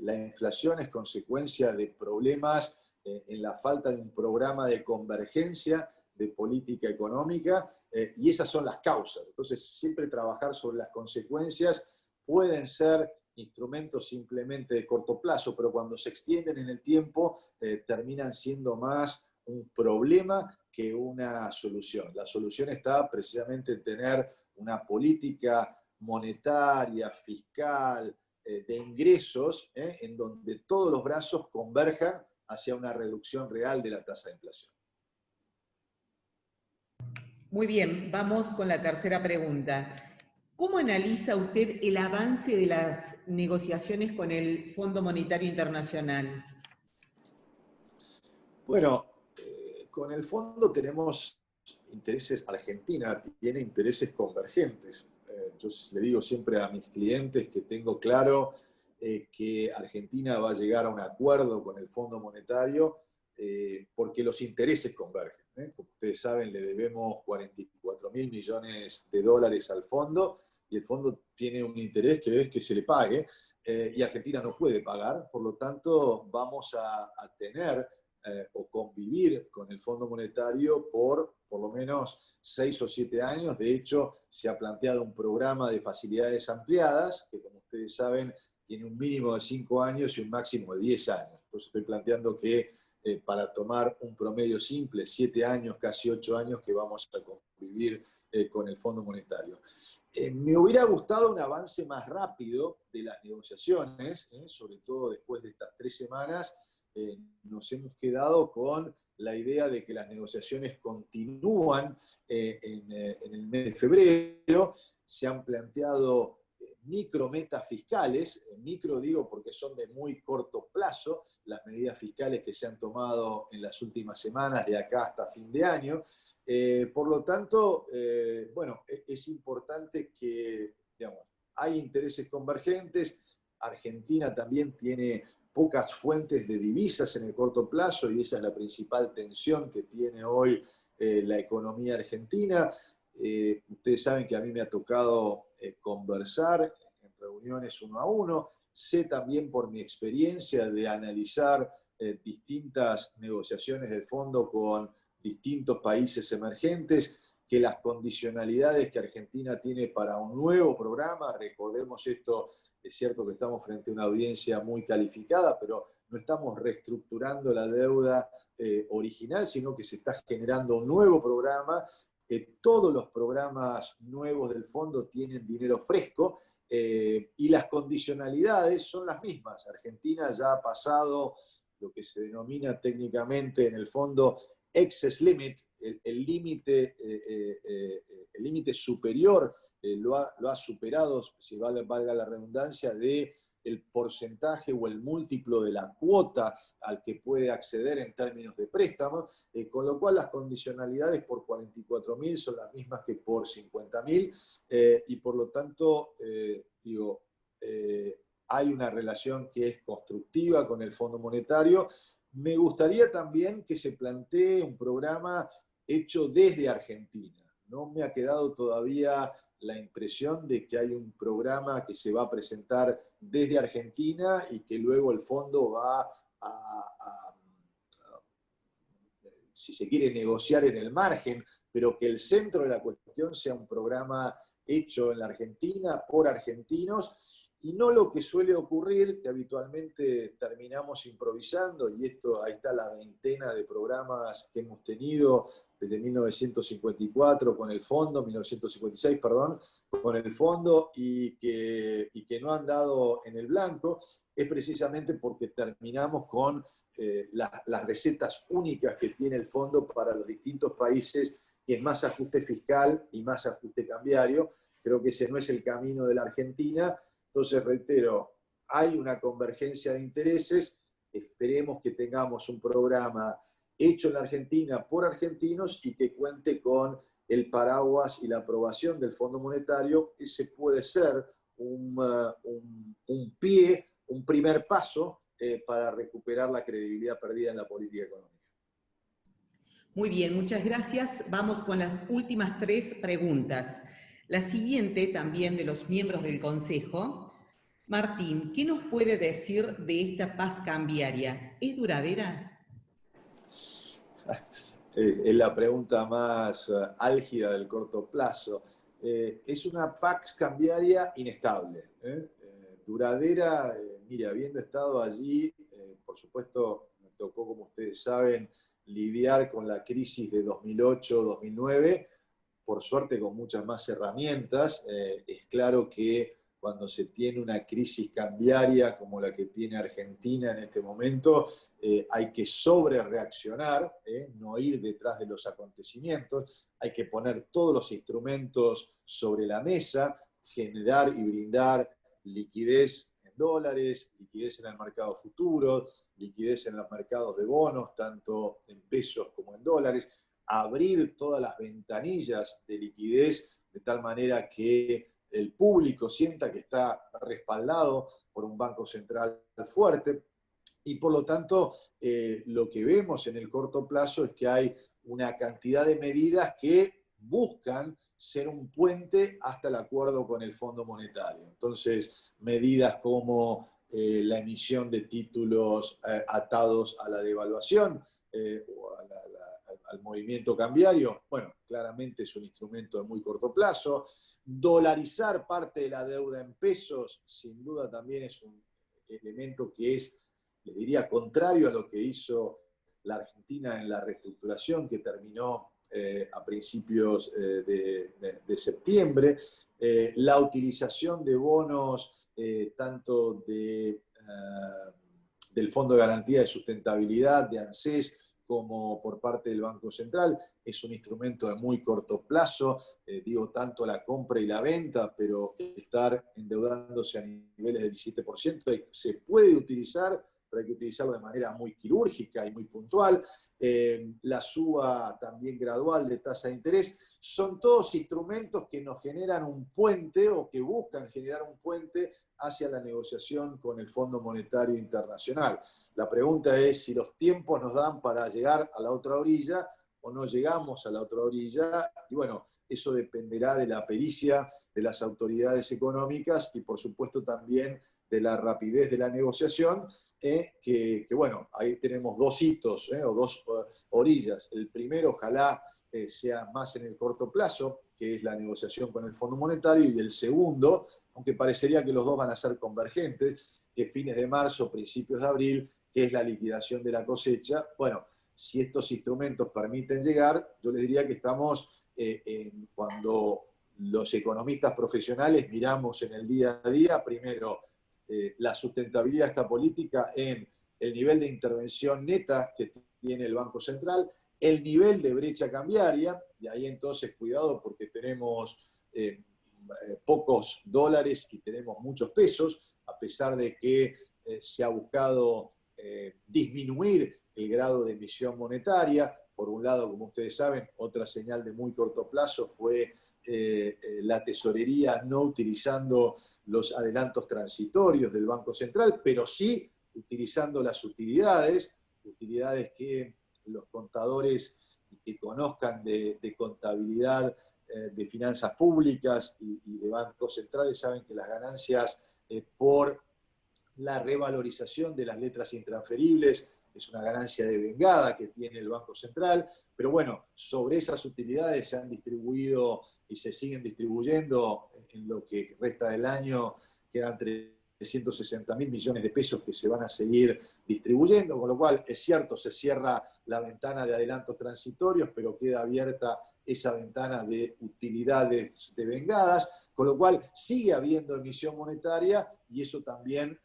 La inflación es consecuencia de problemas en la falta de un programa de convergencia de política económica y esas son las causas. Entonces, siempre trabajar sobre las consecuencias pueden ser instrumentos simplemente de corto plazo, pero cuando se extienden en el tiempo terminan siendo más un problema que una solución. La solución está precisamente en tener una política monetaria, fiscal, de ingresos, en donde todos los brazos converjan hacia una reducción real de la tasa de inflación.
Muy bien, vamos con la tercera pregunta. ¿Cómo analiza usted el avance de las negociaciones con el Fondo Monetario Internacional?
Bueno, con el fondo tenemos intereses, Argentina tiene intereses convergentes. Yo le digo siempre a mis clientes que tengo claro que Argentina va a llegar a un acuerdo con el Fondo Monetario porque los intereses convergen. Como ustedes saben, le debemos 44.000 millones de dólares al fondo y el fondo tiene un interés que es que se le pague y Argentina no puede pagar, por lo tanto vamos a tener o convivir con el Fondo Monetario por lo menos 6 o 7 años. De hecho, se ha planteado un programa de facilidades ampliadas, que como ustedes saben, tiene un mínimo de 5 años y un máximo de 10 años. Entonces estoy planteando que para tomar un promedio simple, 7 años, casi 8 años, que vamos a convivir con el Fondo Monetario. Me hubiera gustado un avance más rápido de las negociaciones, sobre todo después de estas 3 semanas, nos hemos quedado con la idea de que las negociaciones continúan en el mes de febrero. Se han planteado micrometas fiscales. Micro digo porque son de muy corto plazo, las medidas fiscales que se han tomado en las últimas semanas, de acá hasta fin de año. Por lo tanto, bueno, es importante que, digamos, hay intereses convergentes. Argentina también tiene pocas fuentes de divisas en el corto plazo y esa es la principal tensión que tiene hoy la economía argentina. Ustedes saben que a mí me ha tocado conversar en reuniones uno a uno. Sé también por mi experiencia de analizar distintas negociaciones del fondo con distintos países emergentes, que las condicionalidades que Argentina tiene para un nuevo programa, recordemos esto, es cierto que estamos frente a una audiencia muy calificada, pero no estamos reestructurando la deuda original, sino que se está generando un nuevo programa. Todos los programas nuevos del fondo tienen dinero fresco y las condicionalidades son las mismas. Argentina ya ha pasado lo que se denomina técnicamente en el fondo excess limit, el límite superior lo ha superado, si valga la redundancia, de el porcentaje o el múltiplo de la cuota al que puede acceder en términos de préstamo, con lo cual las condicionalidades por 44.000 son las mismas que por 50.000, y por lo tanto, hay una relación que es constructiva con el Fondo Monetario. Me gustaría también que se plantee un programa hecho desde Argentina. No me ha quedado todavía la impresión de que hay un programa que se va a presentar desde Argentina y que luego el fondo va si se quiere, negociar en el margen, pero que el centro de la cuestión sea un programa hecho en la Argentina por argentinos, y no lo que suele ocurrir, que habitualmente terminamos improvisando, y ahí está la veintena de programas que hemos tenido desde 1954 con el fondo, 1956, perdón, con el fondo, y que no han dado en el blanco, es precisamente porque terminamos con las recetas únicas que tiene el fondo para los distintos países, que es más ajuste fiscal y más ajuste cambiario. Creo que ese no es el camino de la Argentina. Entonces, reitero, hay una convergencia de intereses. Esperemos que tengamos un programa hecho en la Argentina por argentinos y que cuente con el paraguas y la aprobación del Fondo Monetario. Ese puede ser un primer paso para recuperar la credibilidad perdida en la política económica.
Muy bien, muchas gracias. Vamos con las últimas 3 preguntas. La siguiente, también de los miembros del Consejo. Martín, ¿qué nos puede decir de esta paz cambiaria? ¿Es duradera?
Es la pregunta más álgida del corto plazo. Es una paz cambiaria inestable. Duradera, mire, habiendo estado allí, por supuesto, me tocó, como ustedes saben, lidiar con la crisis de 2008-2009, por suerte con muchas más herramientas. Es claro que cuando se tiene una crisis cambiaria como la que tiene Argentina en este momento, hay que sobrereaccionar, no ir detrás de los acontecimientos, hay que poner todos los instrumentos sobre la mesa, generar y brindar liquidez en dólares, liquidez en el mercado futuro, liquidez en los mercados de bonos, tanto en pesos como en dólares, abrir todas las ventanillas de liquidez de tal manera que el público sienta que está respaldado por un banco central fuerte, y por lo tanto lo que vemos en el corto plazo es que hay una cantidad de medidas que buscan ser un puente hasta el acuerdo con el Fondo Monetario. Entonces, medidas como la emisión de títulos atados a la devaluación o al movimiento cambiario, bueno, claramente es un instrumento de muy corto plazo. Dolarizar parte de la deuda en pesos, sin duda también es un elemento que es, les diría, contrario a lo que hizo la Argentina en la reestructuración que terminó a principios de septiembre. La utilización de bonos, tanto del Fondo de Garantía de Sustentabilidad, de ANSES, como por parte del Banco Central. Es un instrumento de muy corto plazo, digo tanto la compra y la venta, pero estar endeudándose a niveles del 17% se puede utilizar, pero hay que utilizarlo de manera muy quirúrgica y muy puntual. La suba también gradual de tasa de interés, son todos instrumentos que nos generan un puente o que buscan generar un puente hacia la negociación con el Fondo Monetario Internacional. La pregunta es si los tiempos nos dan para llegar a la otra orilla o no llegamos a la otra orilla, y bueno, eso dependerá de la pericia de las autoridades económicas y por supuesto también de la rapidez de la negociación, que bueno, ahí tenemos dos hitos o dos orillas. El primero, ojalá sea más en el corto plazo, que es la negociación con el Fondo Monetario, y el segundo, aunque parecería que los dos van a ser convergentes, que fines de marzo, principios de abril, que es la liquidación de la cosecha. Bueno, si estos instrumentos permiten llegar, yo les diría que estamos cuando los economistas profesionales miramos en el día a día, primero, la sustentabilidad de esta política en el nivel de intervención neta que tiene el Banco Central, el nivel de brecha cambiaria, y ahí entonces cuidado porque tenemos pocos dólares y tenemos muchos pesos, a pesar de que se ha buscado disminuir el grado de emisión monetaria. Por un lado, como ustedes saben, otra señal de muy corto plazo fue la tesorería no utilizando los adelantos transitorios del Banco Central, pero sí utilizando las utilidades que los contadores que conozcan de contabilidad, de finanzas públicas y de bancos centrales saben que las ganancias por la revalorización de las letras intransferibles es una ganancia de vengada que tiene el Banco Central, pero bueno, sobre esas utilidades se han distribuido y se siguen distribuyendo en lo que resta del año, quedan 360.000 millones de pesos que se van a seguir distribuyendo, con lo cual es cierto, se cierra la ventana de adelantos transitorios, pero queda abierta esa ventana de utilidades devengadas, con lo cual sigue habiendo emisión monetaria y eso también,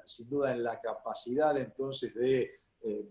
sin duda, en la capacidad entonces de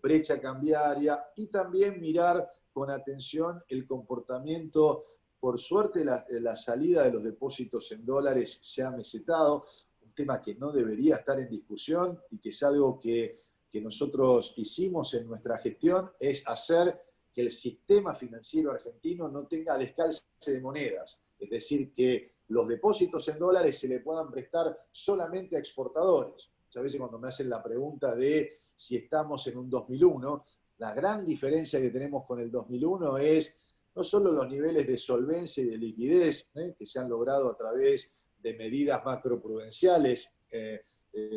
brecha cambiaria y también mirar con atención el comportamiento. Por suerte, la salida de los depósitos en dólares se ha mesetado, un tema que no debería estar en discusión y que es algo que nosotros hicimos en nuestra gestión, es hacer que el sistema financiero argentino no tenga descalce de monedas, es decir, que los depósitos en dólares se le puedan prestar solamente a exportadores. Muchas veces cuando me hacen la pregunta de si estamos en un 2001, la gran diferencia que tenemos con el 2001 es no solo los niveles de solvencia y de liquidez que se han logrado a través de medidas macroprudenciales,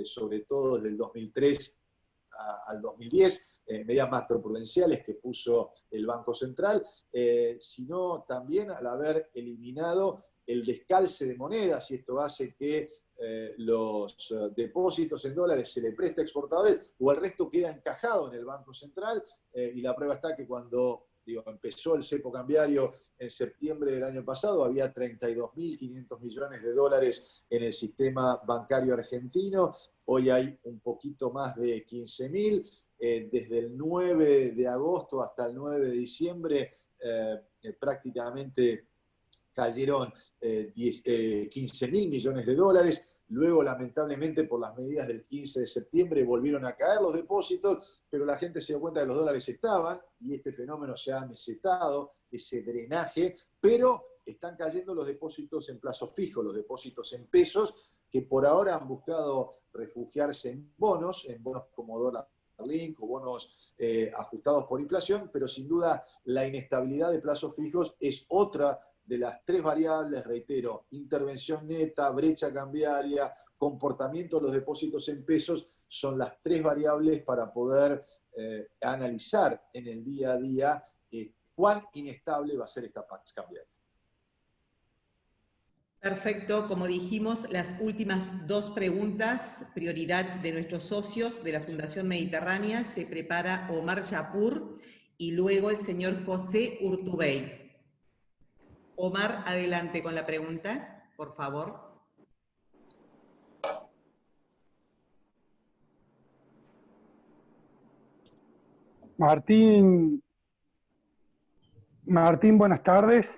sobre todo desde el 2003 al 2010, medidas macroprudenciales que puso el Banco Central, sino también al haber eliminado el descalce de monedas, y esto hace que los depósitos en dólares se le presta a exportadores o el resto queda encajado en el Banco Central, y la prueba está que cuando empezó el cepo cambiario en septiembre del año pasado, había 32.500 millones de dólares en el sistema bancario argentino, hoy hay un poquito más de 15.000, desde el 9 de agosto hasta el 9 de diciembre prácticamente cayeron 15.000 millones de dólares. Luego, lamentablemente, por las medidas del 15 de septiembre, volvieron a caer los depósitos, pero la gente se dio cuenta que los dólares estaban y este fenómeno se ha mesetado, ese drenaje, pero están cayendo los depósitos en plazo fijo, los depósitos en pesos, que por ahora han buscado refugiarse en bonos como dólar link o bonos ajustados por inflación, pero sin duda la inestabilidad de plazos fijos es otra de las tres variables, reitero, intervención neta, brecha cambiaria, comportamiento de los depósitos en pesos, son las tres variables para poder analizar en el día a día cuán inestable va a ser esta pax cambiaria.
Perfecto, como dijimos, las últimas dos preguntas, prioridad de nuestros socios de la Fundación Mediterránea, se prepara Omar Yapur y luego el señor José Urtubey. Omar, adelante con la pregunta, por favor.
Martín, Martín, buenas tardes.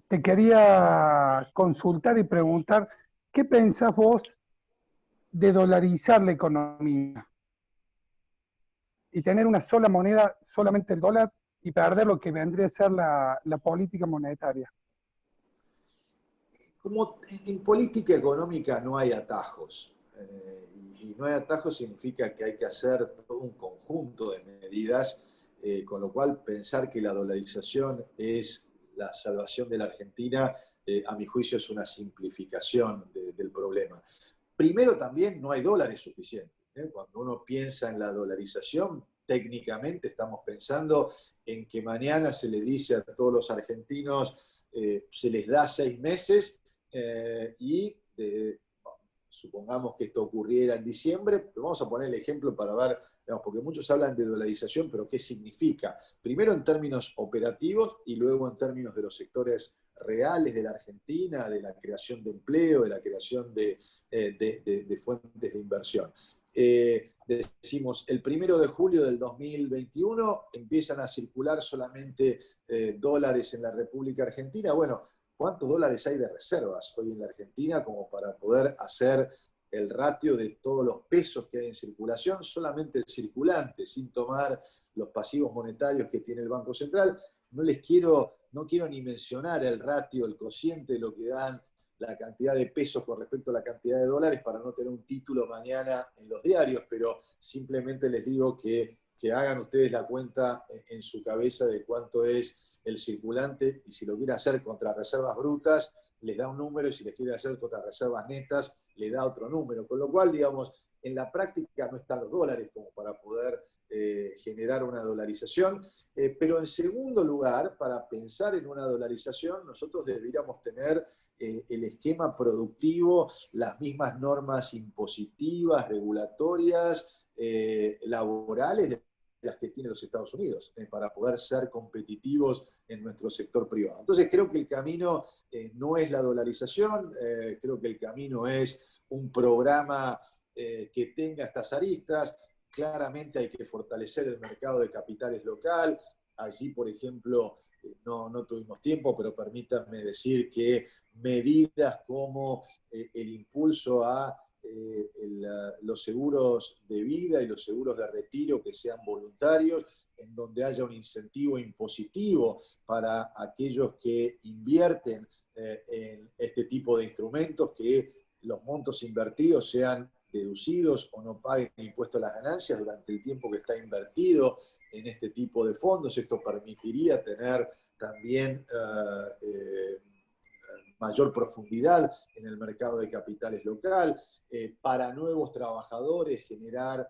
Te quería consultar y preguntar, ¿qué pensás vos de dolarizar la economía y tener una sola moneda, solamente el dólar, y perder lo que vendría a ser la política monetaria?
Como en política económica no hay atajos, y no hay atajos significa que hay que hacer todo un conjunto de medidas, con lo cual pensar que la dolarización es la salvación de la Argentina, a mi juicio es una simplificación del problema. Primero también no hay dólares suficientes. Cuando uno piensa en la dolarización, técnicamente estamos pensando en que mañana se le dice a todos los argentinos, se les da 6 meses, y supongamos que esto ocurriera en diciembre, pero vamos a poner el ejemplo para ver, digamos, porque muchos hablan de dolarización, pero ¿qué significa? Primero en términos operativos y luego en términos de los sectores reales de la Argentina, de la creación de empleo, de la creación de fuentes de inversión. Decimos, el 1 de julio del 2021 empiezan a circular solamente dólares en la República Argentina. Bueno, ¿cuántos dólares hay de reservas hoy en la Argentina como para poder hacer el ratio de todos los pesos que hay en circulación, solamente el circulante, sin tomar los pasivos monetarios que tiene el Banco Central? No quiero ni mencionar el ratio, el cociente de lo que dan la cantidad de pesos con respecto a la cantidad de dólares para no tener un título mañana en los diarios, pero simplemente les digo que hagan ustedes la cuenta en su cabeza de cuánto es el circulante, y si lo quiere hacer contra reservas brutas, les da un número, y si les quiere hacer contra reservas netas, le da otro número. Con lo cual, digamos, en la práctica no están los dólares como para poder generar una dolarización, pero en segundo lugar, para pensar en una dolarización, nosotros deberíamos tener el esquema productivo, las mismas normas impositivas, regulatorias, laborales de las que tienen los Estados Unidos, para poder ser competitivos en nuestro sector privado. Entonces creo que el camino no es la dolarización, creo que el camino es un programa que tenga estas aristas. Claramente hay que fortalecer el mercado de capitales local. Allí, por ejemplo, no tuvimos tiempo, pero permítanme decir que medidas como el impulso a los seguros de vida y los seguros de retiro que sean voluntarios, en donde haya un incentivo impositivo para aquellos que invierten en este tipo de instrumentos, que los montos invertidos sean deducidos o no paguen impuesto a las ganancias durante el tiempo que está invertido en este tipo de fondos. Esto permitiría tener también mayor profundidad en el mercado de capitales local, para nuevos trabajadores generar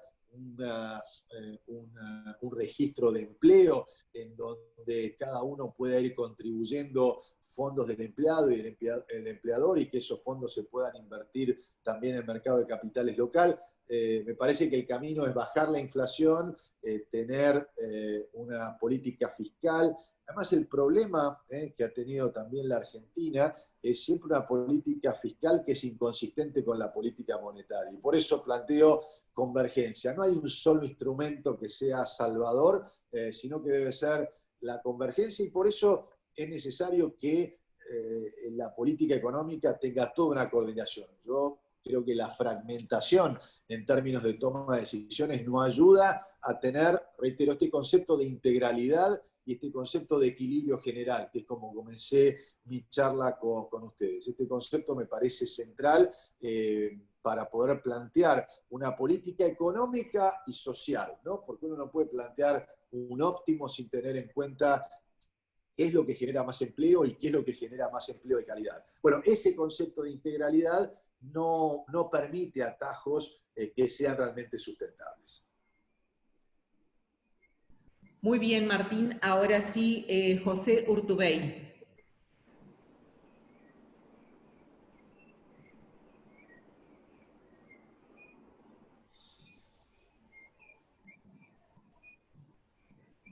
un registro de empleo en donde cada uno pueda ir contribuyendo fondos del empleado y el empleador, y que esos fondos se puedan invertir también en el mercado de capitales local. Me parece que el camino es bajar la inflación, tener una política fiscal. Además, el problema que ha tenido también la Argentina es siempre una política fiscal que es inconsistente con la política monetaria. Y por eso planteo convergencia. No hay un solo instrumento que sea salvador, sino que debe ser la convergencia, y por eso es necesario que la política económica tenga toda una coordinación. Yo creo que la fragmentación en términos de toma de decisiones no ayuda a tener, reitero, este concepto de integralidad y este concepto de equilibrio general, que es como comencé mi charla con ustedes. Este concepto me parece central para poder plantear una política económica y social, ¿no? Porque uno no puede plantear un óptimo sin tener en cuenta qué es lo que genera más empleo y qué es lo que genera más empleo de calidad. Bueno, ese concepto de integralidad no permite atajos que sean realmente sustentables.
Muy bien, Martín. Ahora sí, José Urtubey.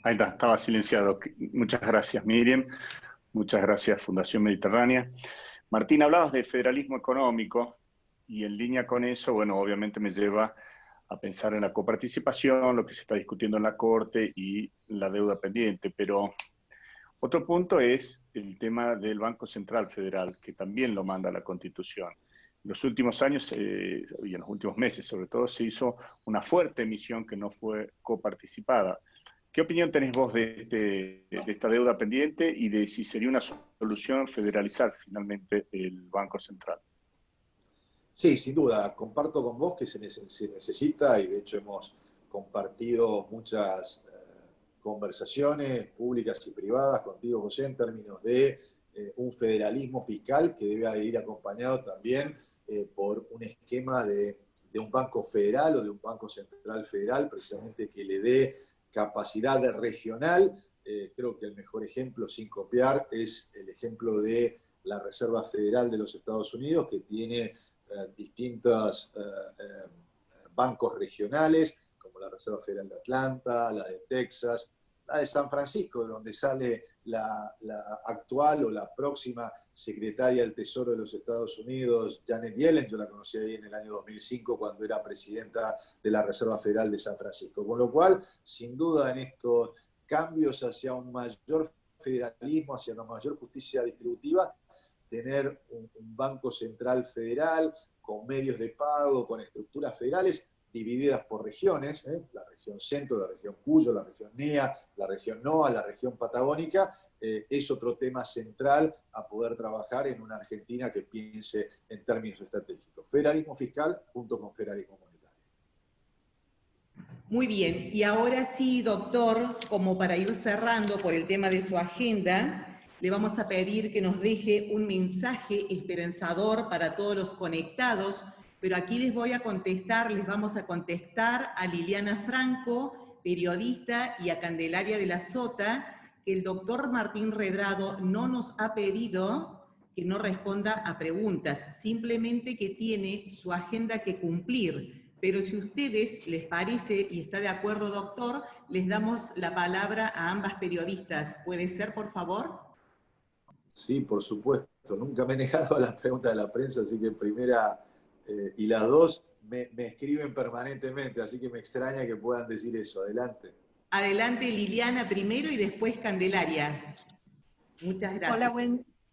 Ahí está, estaba silenciado. Muchas gracias, Miriam. Muchas gracias, Fundación Mediterránea. Martín, hablabas de federalismo económico, y en línea con eso, bueno, obviamente me lleva a pensar en la coparticipación, lo que se está discutiendo en la Corte y la deuda pendiente. Pero otro punto es el tema del Banco Central Federal, que también lo manda la Constitución. En los últimos años, y en los últimos meses sobre todo, se hizo una fuerte emisión que no fue coparticipada. ¿Qué opinión tenés vos de esta deuda pendiente y de si sería una solución federalizar finalmente el Banco Central?
Sí, sin duda, comparto con vos que se necesita, y de hecho hemos compartido muchas conversaciones públicas y privadas contigo, José, en términos de un federalismo fiscal que debe ir acompañado también por un esquema de un banco federal o de un banco central federal, precisamente que le dé capacidad regional. Creo que el mejor ejemplo, sin copiar, es el ejemplo de la Reserva Federal de los Estados Unidos, que tiene distintos bancos regionales, como la Reserva Federal de Atlanta, la de Texas, la de San Francisco, de donde sale la actual o la próxima secretaria del Tesoro de los Estados Unidos, Janet Yellen. Yo la conocí ahí en el año 2005 cuando era presidenta de la Reserva Federal de San Francisco. Con lo cual, sin duda, en estos cambios hacia un mayor federalismo, hacia una mayor justicia distributiva, tener un banco central federal con medios de pago, con estructuras federales divididas por regiones, la región centro, la región Cuyo, la región NEA, la región NOA, la región patagónica, es otro tema central a poder trabajar en una Argentina que piense en términos estratégicos. Federalismo fiscal junto con federalismo monetario.
Muy bien, y ahora sí, doctor, como para ir cerrando por el tema de su agenda, le vamos a pedir que nos deje un mensaje esperanzador para todos los conectados, pero aquí les vamos a contestar a Liliana Franco, periodista, y a Candelaria de la Sota, que el doctor Martín Redrado no nos ha pedido que no responda a preguntas, simplemente que tiene su agenda que cumplir. Pero si a ustedes les parece y está de acuerdo, doctor, les damos la palabra a ambas periodistas. ¿Puede ser, por favor?
Sí, por supuesto. Nunca me he negado a las preguntas de la prensa, así que primera y las dos me escriben permanentemente, así que me extraña que puedan decir eso. Adelante.
Adelante, Liliana primero y después Candelaria. Muchas gracias.
Hola,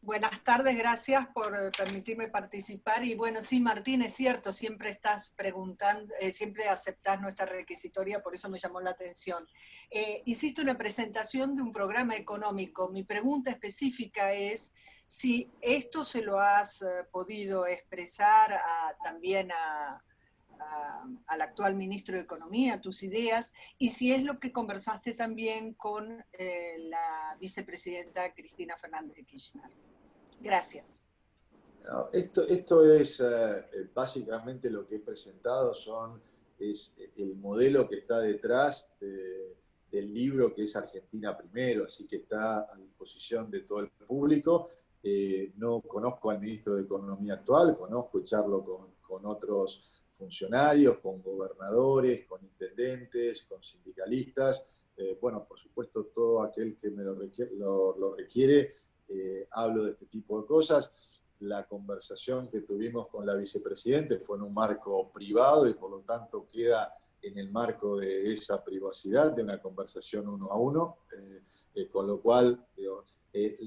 buenas tardes, gracias por permitirme participar. Y bueno, sí, Martín, es cierto, siempre estás preguntando, siempre aceptás nuestra requisitoria, por eso me llamó la atención. Hiciste una presentación de un programa económico. Mi pregunta específica es si esto se lo has podido expresar también al actual ministro de Economía, tus ideas, y si es lo que conversaste también con la vicepresidenta Cristina Fernández de Kirchner. Gracias.
No, esto es básicamente lo que he presentado, es el modelo que está detrás del libro que es Argentina Primero, así que está a disposición de todo el público. No conozco al ministro de Economía actual, conozco y charlo con otros funcionarios, con gobernadores, con intendentes, con sindicalistas. Bueno, por supuesto, todo aquel que me lo requiere, hablo de este tipo de cosas. La conversación que tuvimos con la vicepresidenta fue en un marco privado y por lo tanto queda en el marco de esa privacidad, de una conversación uno a uno, con lo cual digo,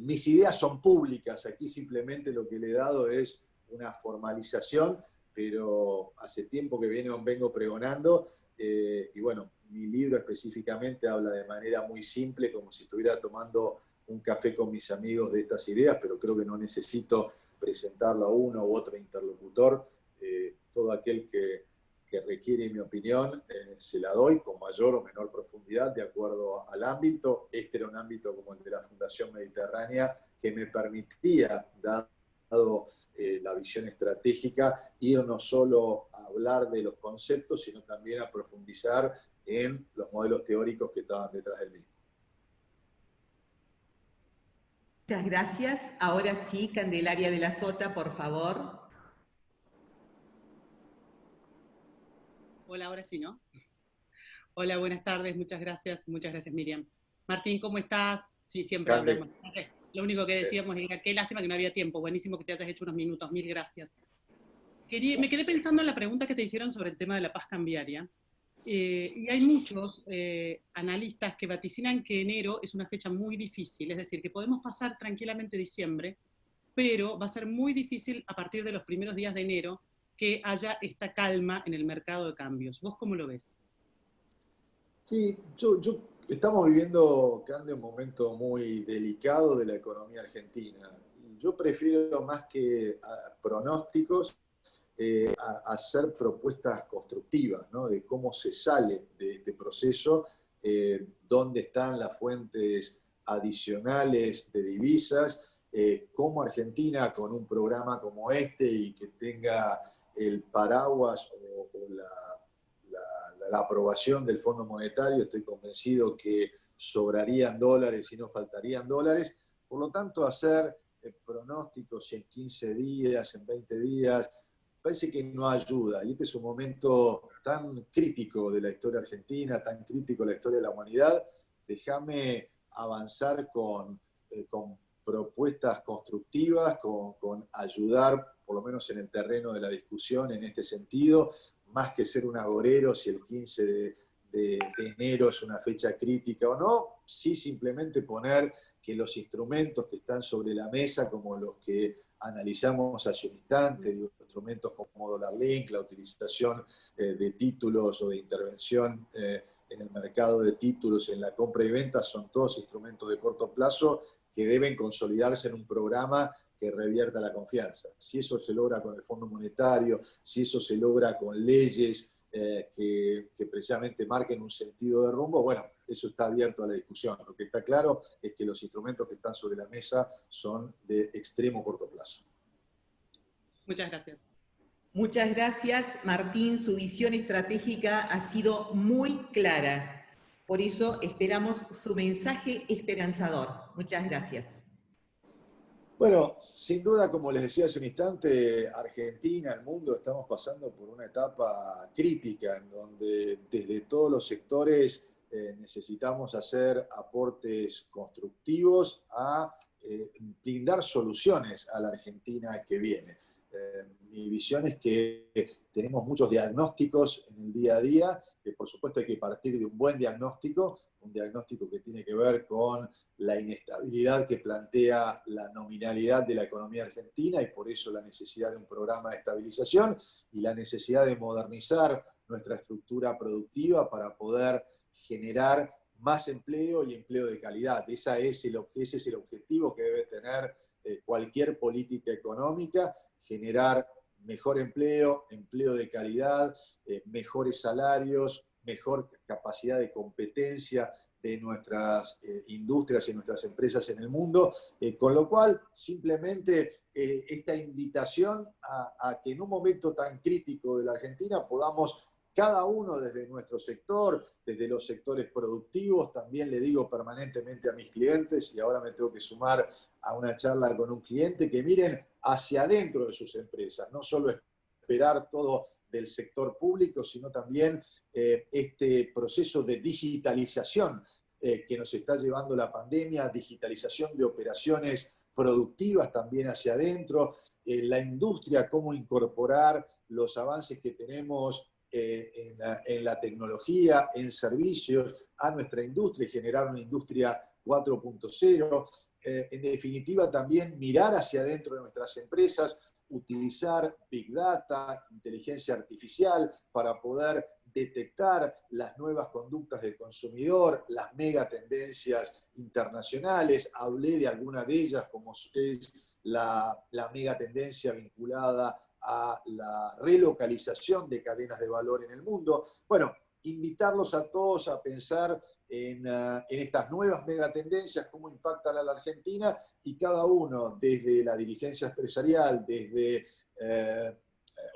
mis ideas son públicas. Aquí simplemente lo que le he dado es una formalización, pero hace tiempo que vengo pregonando, y bueno, mi libro específicamente habla de manera muy simple, como si estuviera tomando un café con mis amigos de estas ideas, pero creo que no necesito presentarlo a uno u otro interlocutor. Todo aquel que requiere mi opinión, se la doy con mayor o menor profundidad de acuerdo al ámbito. Este era un ámbito como el de la Fundación Mediterránea que me permitía, dado la visión estratégica, ir no solo a hablar de los conceptos, sino también a profundizar en los modelos teóricos que estaban detrás del mismo.
Muchas gracias. Ahora sí, Candelaria de la Sota, por favor.
Hola, ahora sí, ¿no? Hola, buenas tardes, muchas gracias Miriam. Martín, ¿cómo estás? Sí, siempre hablamos. Lo único que decíamos era, qué lástima que no había tiempo, buenísimo que te hayas hecho unos minutos, mil gracias. Me quedé pensando en la pregunta que te hicieron sobre el tema de la paz cambiaria, Y hay muchos analistas que vaticinan que enero es una fecha muy difícil, es decir, que podemos pasar tranquilamente diciembre, pero va a ser muy difícil a partir de los primeros días de enero que haya esta calma en el mercado de cambios. ¿Vos cómo lo ves?
Sí, estamos viviendo, Cande, un momento muy delicado de la economía argentina. Yo prefiero más que pronósticos, hacer propuestas constructivas, ¿no? De cómo se sale de este proceso, dónde están las fuentes adicionales de divisas, cómo Argentina con un programa como este y que tenga el paraguas o la aprobación del Fondo Monetario, estoy convencido que sobrarían dólares y no faltarían dólares. Por lo tanto, hacer pronósticos en 15 días, en 20 días, parece que no ayuda. Y este es un momento tan crítico de la historia argentina, tan crítico de la historia de la humanidad. Déjame avanzar con propuestas constructivas, con ayudar, por lo menos en el terreno de la discusión, en este sentido, más que ser un agorero si el 15 de enero es una fecha crítica o no, sí simplemente poner que los instrumentos que están sobre la mesa, como los que analizamos hace un instante, digo, instrumentos como Dollar Link, la utilización de títulos o de intervención en el mercado de títulos, en la compra y venta, son todos instrumentos de corto plazo que deben consolidarse en un programa que revierta la confianza. Si eso se logra con el Fondo Monetario, si eso se logra con leyes que precisamente marquen un sentido de rumbo, bueno, eso está abierto a la discusión. Lo que está claro es que los instrumentos que están sobre la mesa son de extremo corto plazo.
Muchas gracias.
Muchas gracias, Martín. Su visión estratégica ha sido muy clara. Por eso esperamos su mensaje esperanzador. Muchas gracias.
Bueno, sin duda, como les decía hace un instante, Argentina, el mundo, estamos pasando por una etapa crítica en donde desde todos los sectores necesitamos hacer aportes constructivos a brindar soluciones a la Argentina que viene. Mi visión es que tenemos muchos diagnósticos en el día a día, que por supuesto hay que partir de un buen diagnóstico, un diagnóstico que tiene que ver con la inestabilidad que plantea la nominalidad de la economía argentina y por eso la necesidad de un programa de estabilización y la necesidad de modernizar nuestra estructura productiva para poder generar más empleo y empleo de calidad. Ese es el objetivo que debe tener cualquier política económica, generar mejor empleo, empleo de calidad, mejores salarios, mejor capacidad de competencia de nuestras industrias y nuestras empresas en el mundo, con lo cual simplemente esta invitación a que en un momento tan crítico de la Argentina podamos cada uno desde nuestro sector, desde los sectores productivos, también le digo permanentemente a mis clientes, y ahora me tengo que sumar a una charla con un cliente, que miren hacia adentro de sus empresas, no solo esperar todo del sector público, sino también este proceso de digitalización que nos está llevando la pandemia, digitalización de operaciones productivas también hacia adentro, la industria, cómo incorporar los avances que tenemos en la tecnología, en servicios, a nuestra industria y generar una industria 4.0. En definitiva, también mirar hacia adentro de nuestras empresas, utilizar Big Data, inteligencia artificial, para poder detectar las nuevas conductas del consumidor, las megatendencias internacionales. Hablé de alguna de ellas, como es la megatendencia vinculada a la relocalización de cadenas de valor en el mundo. Bueno, invitarlos a todos a pensar en estas nuevas megatendencias, cómo impactan a la Argentina, y cada uno, desde la dirigencia empresarial, desde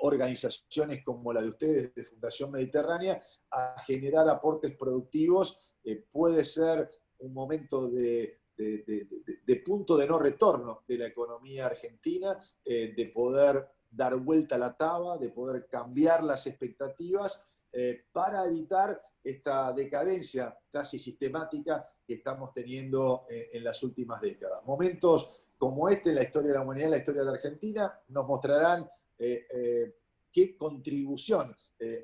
organizaciones como la de ustedes, de Fundación Mediterránea, a generar aportes productivos. Puede ser un momento de punto de no retorno de la economía argentina, de poder dar vuelta a la taba, de poder cambiar las expectativas para evitar esta decadencia casi sistemática que estamos teniendo en las últimas décadas. Momentos como este en la historia de la humanidad, en la historia de la Argentina, nos mostrarán qué contribución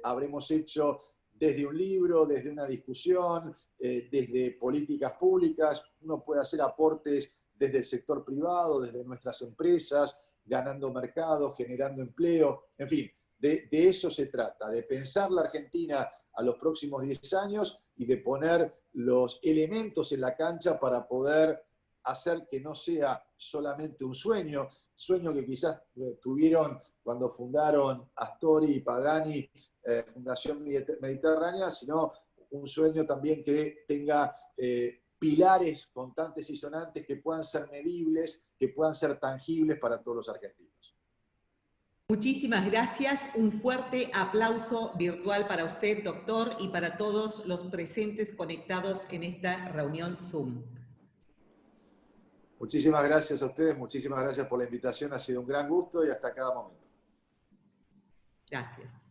habremos hecho desde un libro, desde una discusión, desde políticas públicas. Uno puede hacer aportes desde el sector privado, desde nuestras empresas, ganando mercado, generando empleo, en fin, de eso se trata, de pensar la Argentina a los próximos 10 años y de poner los elementos en la cancha para poder hacer que no sea solamente un sueño que quizás tuvieron cuando fundaron Astori y Pagani, Fundación Mediterránea, sino un sueño también que tenga pilares contantes y sonantes que puedan ser medibles, que puedan ser tangibles para todos los argentinos.
Muchísimas gracias. Un fuerte aplauso virtual para usted, doctor, y para todos los presentes conectados en esta reunión Zoom.
Muchísimas gracias a ustedes, muchísimas gracias por la invitación. Ha sido un gran gusto y hasta cada momento.
Gracias.